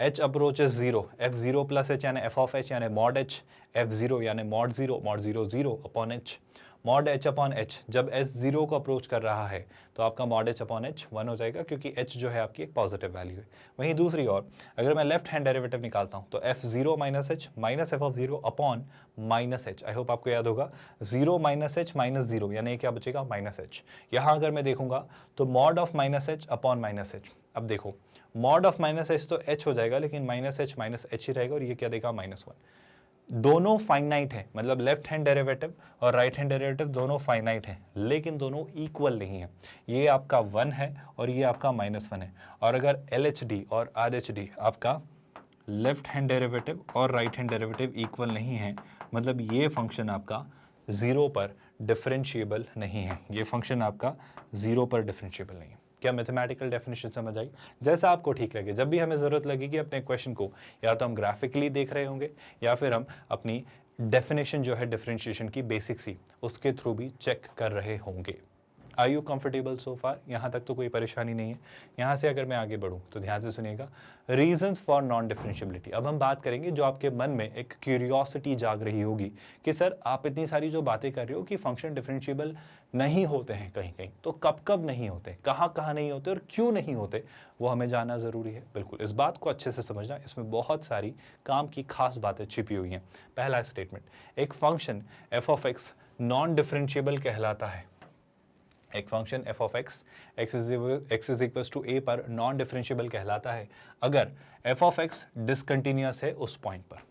h approaches 0, f0 plus h यानी f ऑफ h यानी मॉड h, f0 यानी mod 0 0 upon h। Mod h upon h जब s 0 को अप्रोच कर रहा है तो आपका मॉड h अपॉन h 1 हो जाएगा, क्योंकि h जो है आपकी एक पॉजिटिव वैल्यू है। वहीं दूसरी ओर अगर मैं लेफ्ट हैंड डेरिवेटिव निकालता हूं तो f0 minus h minus f(0) upon minus h। आई होप आपको याद होगा 0 माइनस h माइनस 0 यानी क्या बचेगा माइनस h। यहां अगर मैं देखूंगा तो mod of minus h upon minus h। अब देखो मॉड ऑफ माइनस h तो h हो जाएगा, लेकिन माइनस h ही रहेगा और ये क्या देगा -1। दोनों फाइनाइट है, मतलब लेफ्ट हैंड डेरिवेटिव और राइट हैंड डेरिवेटिव दोनों फाइनाइट है, लेकिन दोनों इक्वल नहीं है। ये आपका 1 है और ये आपका -1 है। और अगर LHD और RHD आपका लेफ्ट हैंड डेरिवेटिव और राइट हैंड डेरिवेटिव इक्वल नहीं है, मतलब ये फंक्शन आपका 0 पर डिफरेंशिएबल नहीं है। ये फंक्शन आपका 0 पर डिफरेंशिएबल नहीं है। क्या मैथमेटिकल डेफिनेशन समझ आई? जैसा आपको ठीक लगे। जब भी हमें ज़रूरत लगेगी अपने क्वेश्चन को या तो हम ग्राफिकली देख रहे होंगे या फिर हम अपनी डेफिनेशन जो है डिफरेंशिएशन की बेसिक सी उसके थ्रू भी चेक कर रहे होंगे। आर यू कंफर्टेबल सो फार? यहाँ तक तो कोई परेशानी नहीं है। यहाँ से अगर मैं आगे बढ़ूँ तो ध्यान से सुनिएगा, रीजंस फॉर नॉन डिफरेंशिएबिलिटी। अब हम बात करेंगे जो आपके मन में एक क्यूरियोसिटी जाग रही होगी कि सर आप इतनी सारी जो बातें कर रहे हो कि फंक्शन डिफरेंशिएबल नहीं होते हैं कहीं कहीं, तो कब कब नहीं होते, कहाँ कहाँ नहीं होते और क्यों नहीं होते, वो हमें जानना ज़रूरी है। बिल्कुल, इस बात को अच्छे से समझना, इसमें बहुत सारी काम की खास बातें छिपी हुई हैं। पहला स्टेटमेंट, एक function F of X non differentiable कहलाता है। एक function F of X X is equal to A पर नॉन डिफरेंशिएबल कहलाता है अगर एफ ऑफ एक्स डिसकंटिन्यूअस है उस पॉइंट पर।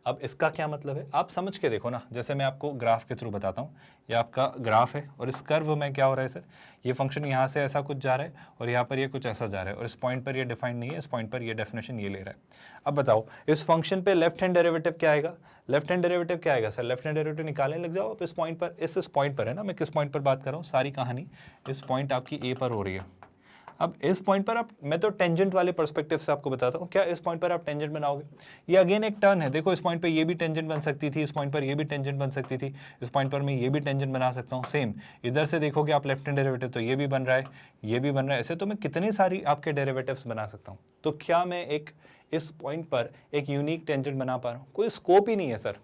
अब इसका क्या मतलब है, आप समझ के देखो ना। जैसे मैं आपको ग्राफ के थ्रू बताता हूँ, ये आपका ग्राफ है और इस कर्व में क्या हो रहा है सर, ये फंक्शन यहाँ से ऐसा कुछ जा रहा है और यहाँ पर ये कुछ ऐसा जा रहा है और इस पॉइंट पर ये डिफाइंड नहीं है, इस पॉइंट पर ये डेफिनेशन ये ले रहा है। अब बताओ इस फंक्शन पे लेफ्ट हैंड डेरिवेटिव क्या आएगा? लेफ्ट हैंड डेरिवेटिव क्या आएगा सर? लेफ्ट हैंड डेरिवेटिव निकालने लग जाओ आप इस पॉइंट पर। इस पॉइंट पर है ना, मैं किस पॉइंट पर बात कर रहा हूँ, सारी कहानी इस पॉइंट आपकी ए पर हो रही है। अब इस पॉइंट पर आप, मैं तो टेंजेंट वाले पर्सपेक्टिव से आपको बताता हूँ, क्या इस पॉइंट पर आप टेंजेंट बनाओगे? ये अगेन एक टर्न है। देखो इस पॉइंट पे ये भी टेंजेंट बन सकती थी, इस पॉइंट पर ये भी टेंजेंट बन सकती थी, इस पॉइंट पर मैं ये भी टेंजेंट बना सकता हूँ। सेम इधर से देखोगे आप लेफ्ट हैंड डेरिवेटिव तो ये भी बन रहा है, ये भी बन रहा है। ऐसे तो मैं कितनी सारी आपके डेरिवेटिव्स बना सकता हूँ। तो क्या मैं एक इस पॉइंट पर एक यूनिक टेंजेंट बना पा रहा हूँ? कोई स्कोप ही नहीं है सर,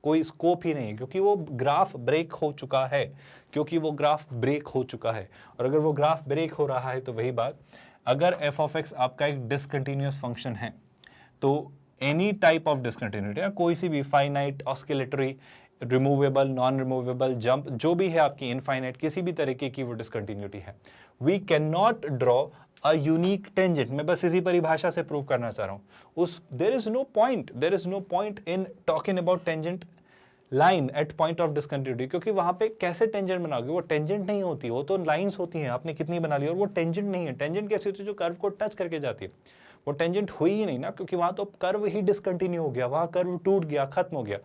कोई स्कोप ही नहीं है, क्योंकि वो ग्राफ ब्रेक हो चुका है, क्योंकि वो ग्राफ ब्रेक हो चुका है। और अगर वो ग्राफ ब्रेक हो रहा है तो वही बात, अगर एफ ऑफ एक्स आपका एक डिसकंटिन्यूअस फंक्शन है तो एनी टाइप ऑफ डिसकंटिन्यूटी या कोई सी भी finite, oscillatory, removable, non removable, jump, जो भी है आपकी इनफाइनाइट, किसी भी तरीके की वो डिसकंटिन्यूटी है, we can not draw a unique tangent. मैं बस इसी परिभाषा से प्रूव करना चाह रहा हूं। There is no point in talking about tangent line at point of discontinuity, क्योंकि वहां पे कैसे टेंजेंट बनाओगे? वो टेंजेंट नहीं होती, वो तो लाइंस होती हैं, आपने कितनी बना ली, और वो टेंजेंट नहीं है। टेंजेंट कैसी होती है? जो कर्व को टच करके जाती है। वो टेंजेंट हुई ही नहीं ना, क्योंकि वहां तो कर्व ही डिसकंटिन्यू हो गया, वहां कर्व टूट गया, खत्म हो गया।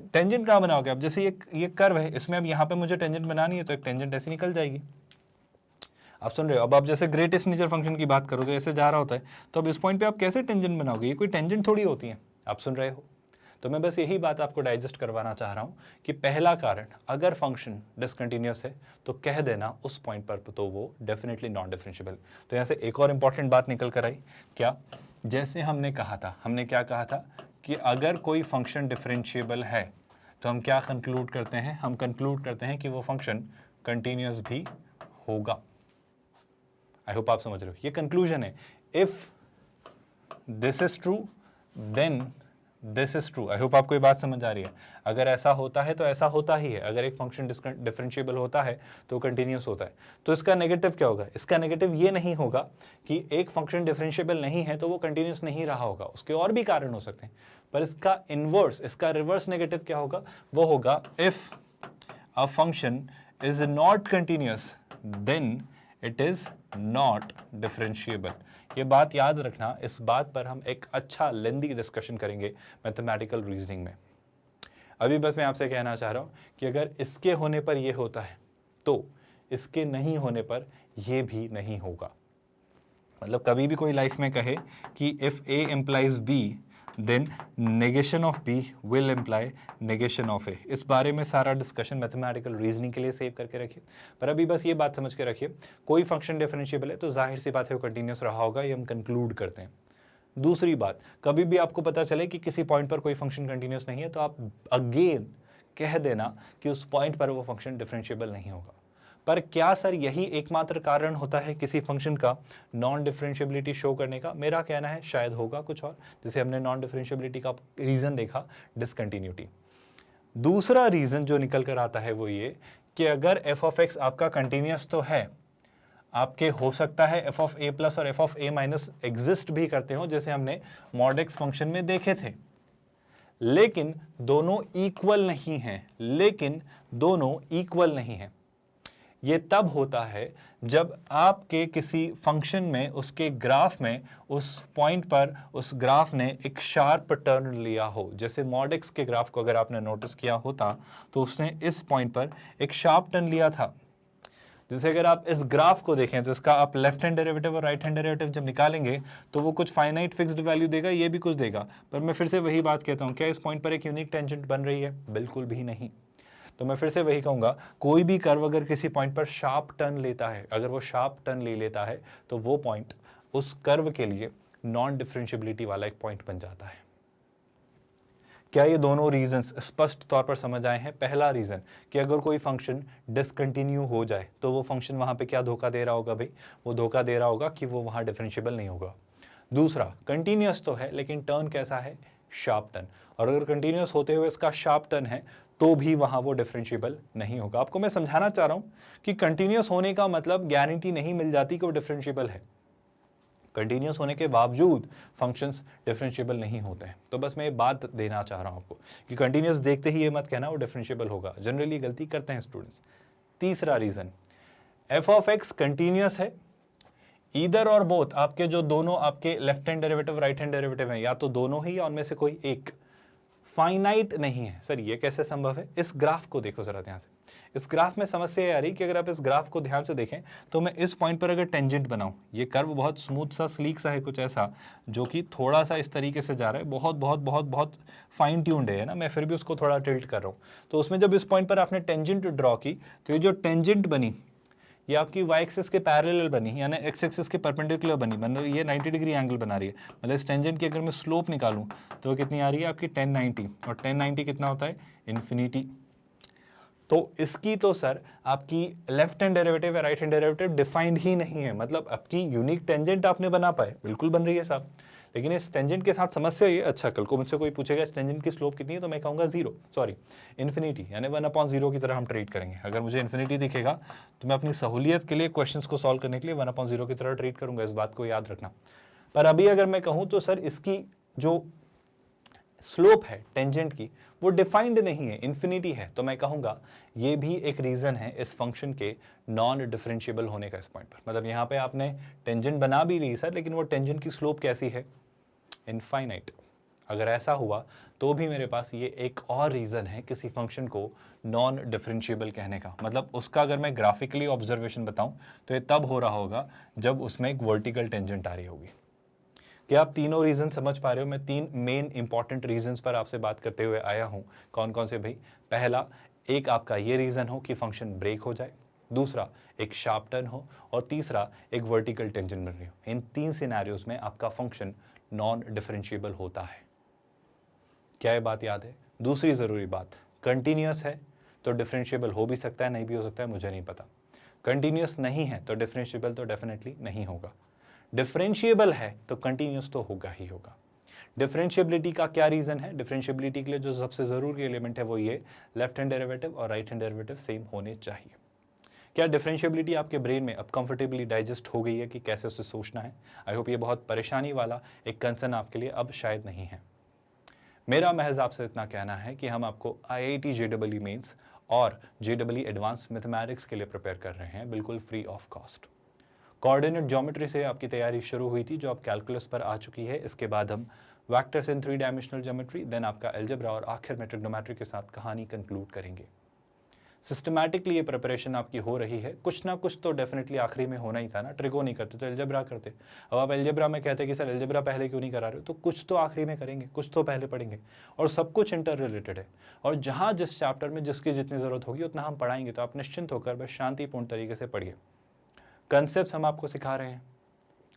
टेंजेंट कहां बनाओगे? अब जैसे ये कर्व है, इसमें अब यहाँ पे मुझे टेंजेंट बनानी है तो एक टेंजेंट ऐसी निकल जाएगी। आप सुन रहे हो? अब आप जैसे ग्रेटेस्ट नेचर फंक्शन की बात करो तो ऐसे जा रहा होता है, तो अब इस पॉइंट पे आप कैसे टेंजेंट बनाओगे? ये कोई टेंजेंट थोड़ी होती है। आप सुन रहे हो? तो मैं बस यही बात आपको डाइजेस्ट करवाना चाह रहा हूं कि पहला कारण, अगर फंक्शन डिसकंटिन्यूअस है तो कह देना उस पॉइंट पर तो वो डेफिनेटली नॉन डिफरेंशिएबल। तो यहाँ से एक और इंपॉर्टेंट बात निकल कर आई, क्या? जैसे हमने कहा था, हमने क्या कहा था कि अगर कोई फंक्शन डिफरेंशिएबल है तो हम क्या कंक्लूड करते हैं? हम कंक्लूड करते हैं कि वो फंक्शन कंटिन्यूअस भी होगा। आई होप आप समझ रहे हो, ये कंक्लूजन है। If this is true then this is true. I hope आपको ये बात समझ आ रही है। अगर ऐसा होता है तो ऐसा होता ही है। अगर एक फंक्शन डिफरेंशिएबल होता है तो कंटिन्यूअस होता है। तो इसका नेगेटिव क्या होगा? इसका नेगेटिव ये नहीं होगा कि एक फंक्शन डिफरेंशिएबल नहीं है तो वो कंटिन्यूअस नहीं रहा होगा, उसके और भी कारण हो सकते हैं। पर इसका इनवर्स, इसका रिवर्स नेगेटिव क्या होगा? वो होगा if a function is not continuous then it is not differentiable. ये बात याद रखना, इस बात पर हम एक अच्छा लेंदी डिस्कशन करेंगे मैथमेटिकल रीजनिंग में। अभी बस मैं आपसे कहना चाह रहा हूं कि अगर इसके होने पर ये होता है तो इसके नहीं होने पर ये भी नहीं होगा। मतलब कभी भी कोई लाइफ में कहे कि if A implies B then negation of B will imply negation of A. इस बारे में सारा डिस्कशन मैथमेटिकल रीजनिंग के लिए सेव करके रखिए। पर अभी बस ये बात समझ के रखिए, कोई फंक्शन डिफरेंशिएबल है तो जाहिर सी बात है वो कंटिन्यूअस रहा होगा, ये हम कंक्लूड करते हैं। दूसरी बात, कभी भी आपको पता चले कि किसी पॉइंट पर कोई फंक्शन कंटिन्यूअस नहीं है तो आप अगेन कह देना कि उस पॉइंट पर वो फंक्शन डिफरेंशिएबल नहीं होगा। पर क्या सर यही एकमात्र कारण होता है किसी फंक्शन का नॉन डिफरेंशिएबिलिटी शो करने का? मेरा कहना है शायद होगा कुछ और, जैसे हमने नॉन डिफरेंशिएबिलिटी का रीजन देखा, डिसकंटिन्यूटी। दूसरा रीजन जो निकल कर आता है वो ये कि अगर एफ ऑफ एक्स आपका कंटिन्यूस तो है, आपके हो सकता है एफ ऑफ ए प्लस और F of A minus exist भी करते हो, जैसे हमने मॉड एक्स फंक्शन में देखे थे, लेकिन दोनों इक्वल नहीं हैं, लेकिन दोनों इक्वल नहीं हैं। ये तब होता है जब आपके किसी फंक्शन में, उसके ग्राफ में, उस पॉइंट पर उस ग्राफ ने एक शार्प टर्न लिया हो। जैसे मॉड एक्स के ग्राफ को अगर आपने नोटिस किया होता तो उसने इस पॉइंट पर एक शार्प टर्न लिया था। जैसे अगर आप इस ग्राफ को देखें तो इसका आप लेफ्ट हैंड डेरिवेटिव और राइट हैंड डेरिवेटिव जब निकालेंगे तो वो कुछ फाइनाइट फिक्स्ड वैल्यू देगा, ये भी कुछ देगा। पर मैं फिर से वही बात कहता हूँ, क्या इस पॉइंट पर एक यूनिक टेंजेंट बन रही है? बिल्कुल भी नहीं। तो मैं फिर से वही कहूंगा, कोई भी कर्व अगर किसी पॉइंट पर शार्प टर्न लेता है, अगर वो शार्प टर्न ले लेता है तो वो पॉइंट उस कर्व के लिए नॉन डिफरेंशिएबिलिटी वाला एक पॉइंट बन जाता है। क्या ये दोनों रीजंस स्पष्ट तौर पर समझ आए हैं? पहला रीजन कि अगर कोई फंक्शन डिसकंटिन्यू हो जाए तो वो फंक्शन वहां पे क्या धोखा दे रहा होगा भाई? वो धोखा दे रहा होगा कि वो वहां डिफरेंशिएबल नहीं होगा। दूसरा, कंटिन्यूअस तो है लेकिन टर्न कैसा है? Sharp turn. और अगर कंटिन्यूअस होते हुए इसका शार्प टर्न है तो भी वहां वो डिफरेंशिएबल नहीं होगा। आपको मैं समझाना चाह रहा हूं कि कंटिन्यूअस होने का मतलब गारंटी नहीं मिल जाती कि वो डिफरेंशिएबल है। कंटिन्यूअस होने के बावजूद फंक्शंस डिफरेंशिएबल नहीं होते हैं। तो बस मैं ये बात देना चाह रहा हूं आपको कि कंटिन्यूअस देखते ही ये मत कहना वो डिफरेंशिएबल होगा, जनरली गलती करते हैं स्टूडेंट्स। तीसरा reason, f of x continuous है, ईदर और बोथ, आपके जो दोनों आपके left hand derivative right hand derivative हैं, या तो दोनों ही या उनमें से कोई एक, फाइनाइट नहीं है। सर ये कैसे संभव है? इस ग्राफ को देखो जरा ध्यान से। इस ग्राफ में समस्या ये आ रही कि अगर आप इस ग्राफ को ध्यान से देखें तो मैं इस पॉइंट पर अगर टेंजेंट बनाऊं, ये कर्व बहुत स्मूथ सा स्लीक सा है, कुछ ऐसा जो कि थोड़ा सा इस तरीके से जा रहा है, बहुत बहुत बहुत बहुत फाइन ट्यून्ड है ना, मैं फिर भी उसको थोड़ा टिल्ट कर रहा हूं। तो उसमें जब इस पॉइंट पर आपने टेंजेंट ड्रॉ की तो ये जो टेंजेंट बनी ये आपकी वाई एक्सिस के पैरेलल बनी, यानी एक्स एक्सिस के परपेंडिकुलर बनी, मतलब ये 90 डिग्री एंगल बना रही है। मतलब इस टेंजेंट की अगर मैं स्लोप निकालूं तो वो कितनी आ रही है आपकी 1090, और 1090 कितना होता है? इन्फिनिटी। तो इसकी तो सर आपकी लेफ्ट हैंड डेरिवेटिव या राइट हैंड डेरिवेटिव डिफाइंड ही नहीं है, मतलब आपकी यूनिक टेंजेंट आपने बना पाए, बिल्कुल बन रही है साहब, लेकिन इस टेंजेंट के साथ समस्या ये, अच्छा कल को मुझसे कोई पूछेगा इस टेंजेंट की स्लोप कितनी है तो मैं कहूँगा इन्फिनिटी, यानी 1/0 की तरह हम ट्रीट करेंगे। अगर मुझे इन्फिनिटी दिखेगा तो मैं अपनी सहूलियत के लिए क्वेश्चंस को सॉल्व करने के लिए 1/0 की तरह ट्रीट करूंगा, इस बात को याद रखना। पर अभी अगर मैं कहूँ तो सर इसकी जो स्लोप है टेंजेंट की वो डिफाइंड नहीं है, इन्फिनिटी है, तो मैं कहूंगा ये भी एक रीजन है इस फंक्शन के नॉन डिफरेंशिएबल होने का इस पॉइंट पर। मतलब यहाँ पे आपने टेंजेंट बना भी ली सर, लेकिन वो टेंजेंट की स्लोप कैसी है? इनफाइनाइट। अगर ऐसा हुआ तो भी मेरे पास ये एक और रीजन है किसी फंक्शन को नॉन डिफरेंशिएबल कहने का। मतलब उसका अगर मैं ग्राफिकली ऑब्जर्वेशन बताऊं तो ये तब हो रहा होगा जब उसमें एक वर्टिकल टेंजेंट आ रही होगी। क्या आप तीनों रीजन समझ पा रहे हो? मैं 3 मेन इंपॉर्टेंट रीजंस पर आपसे बात करते हुए आया हूं। कौन कौन से भाई? पहला, एक आपका ये रीजन हो कि फंक्शन ब्रेक हो जाए, दूसरा एक शार्प टर्न हो, और तीसरा एक वर्टिकल टेंजेंट बन रही हो। इन 3 सिनेरियोज में आपका फंक्शन नॉन डिफरेंशिएबल होता है। क्या ये बात याद है? दूसरी जरूरी बात, कंटिन्यूअस है तो डिफरेंशिएबल हो भी सकता है, नहीं भी हो सकता है, मुझे नहीं पता। कंटिन्यूअस नहीं है तो डिफरेंशिएबल तो डेफिनेटली नहीं होगा। डिफरेंशिएबल है तो कंटिन्यूअस तो होगा ही होगा। डिफरेंशिएबिलिटी का क्या रीजन है? डिफरेंशिएबिलिटी के लिए जो सबसे जरूरी एलिमेंट है वो ये, लेफ्ट हैंड डेरिवेटिव और राइट हैंड डेरिवेटिव सेम होने चाहिए। क्या डिफरेंशिएबिलिटी आपके ब्रेन में अब कंफर्टेबली डाइजेस्ट हो गई है कि कैसे उसे सोचना है? आई होप ये बहुत परेशानी वाला एक कंसर्न आपके लिए अब शायद नहीं है। मेरा महज आपसे इतना कहना है कि हम आपको IIT JEE मेंस और JEE एडवांस मैथमेटिक्स के लिए प्रिपेयर कर रहे हैं, बिल्कुल free of cost. Coordinate geometry से आपकी तैयारी शुरू हुई थी जो अब कैलकुलस पर आ चुकी है। इसके बाद हम vectors in 3 dimensional geometry, then आपका अलजेब्रा, और आखिर में ट्रिग्नोमेट्री के साथ कहानी कंक्लूड करेंगे। सिस्टमैटिकली ये प्रिपरेशन आपकी हो रही है, कुछ ना कुछ तो डेफिनेटली आखिरी में होना ही था ना। ट्रिगो नहीं करते तो अलजेब्रा करते, अब आप अलजेब्रा में कहते कि सर अलजेब्रा पहले क्यों नहीं करा रहे हो, तो कुछ तो आखिरी में करेंगे, कुछ तो पहले पढ़ेंगे, और सब कुछ इंटर रिलेटेड है। और जहाँ जिस चैप्टर में जिसकी जितनी ज़रूरत होगी उतना हम पढ़ाएंगे, तो आप निश्चिंत होकर बस शांतिपूर्ण तरीके से पढ़िए। कंसेप्ट हम आपको सिखा रहे हैं,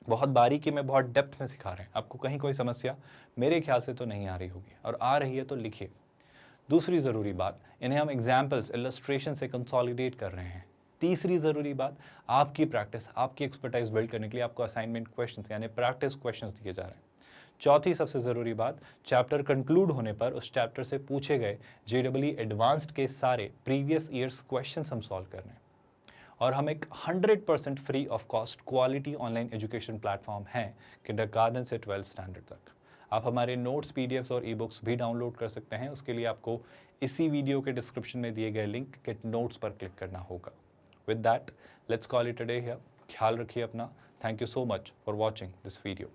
बहुत बारीकी में, बहुत डेप्थ में सिखा रहे हैं। आपको कहीं कोई समस्या मेरे ख्याल से तो नहीं आ रही होगी, और आ रही है तो लिखिए। दूसरी ज़रूरी बात, इन्हें हम एग्जाम्पल्स इलस्ट्रेशन से कंसोलिडेट कर रहे हैं। तीसरी ज़रूरी बात, आपकी प्रैक्टिस, आपकी एक्सपर्टाइज बिल्ड करने के लिए आपको असाइनमेंट क्वेश्चंस यानी प्रैक्टिस क्वेश्चंस दिए जा रहे हैं। चौथी सबसे ज़रूरी बात, चैप्टर कंक्लूड होने पर उस चैप्टर से पूछे गए JEE एडवांस्ड के सारे प्रीवियस ईयर्स क्वेश्चंस हम सॉल्व कर रहे हैं। और हम एक 100% free of cost quality online education platform है किंडरगार्टन से 12th स्टैंडर्ड तक। आप हमारे नोट्स, PDFs और ई-बुक्स भी डाउनलोड कर सकते हैं। उसके लिए आपको इसी वीडियो के डिस्क्रिप्शन में दिए गए लिंक गेट नोट्स पर क्लिक करना होगा। With that, let's call it a day here. ख्याल रखिए अपना। Thank you so much for watching this video.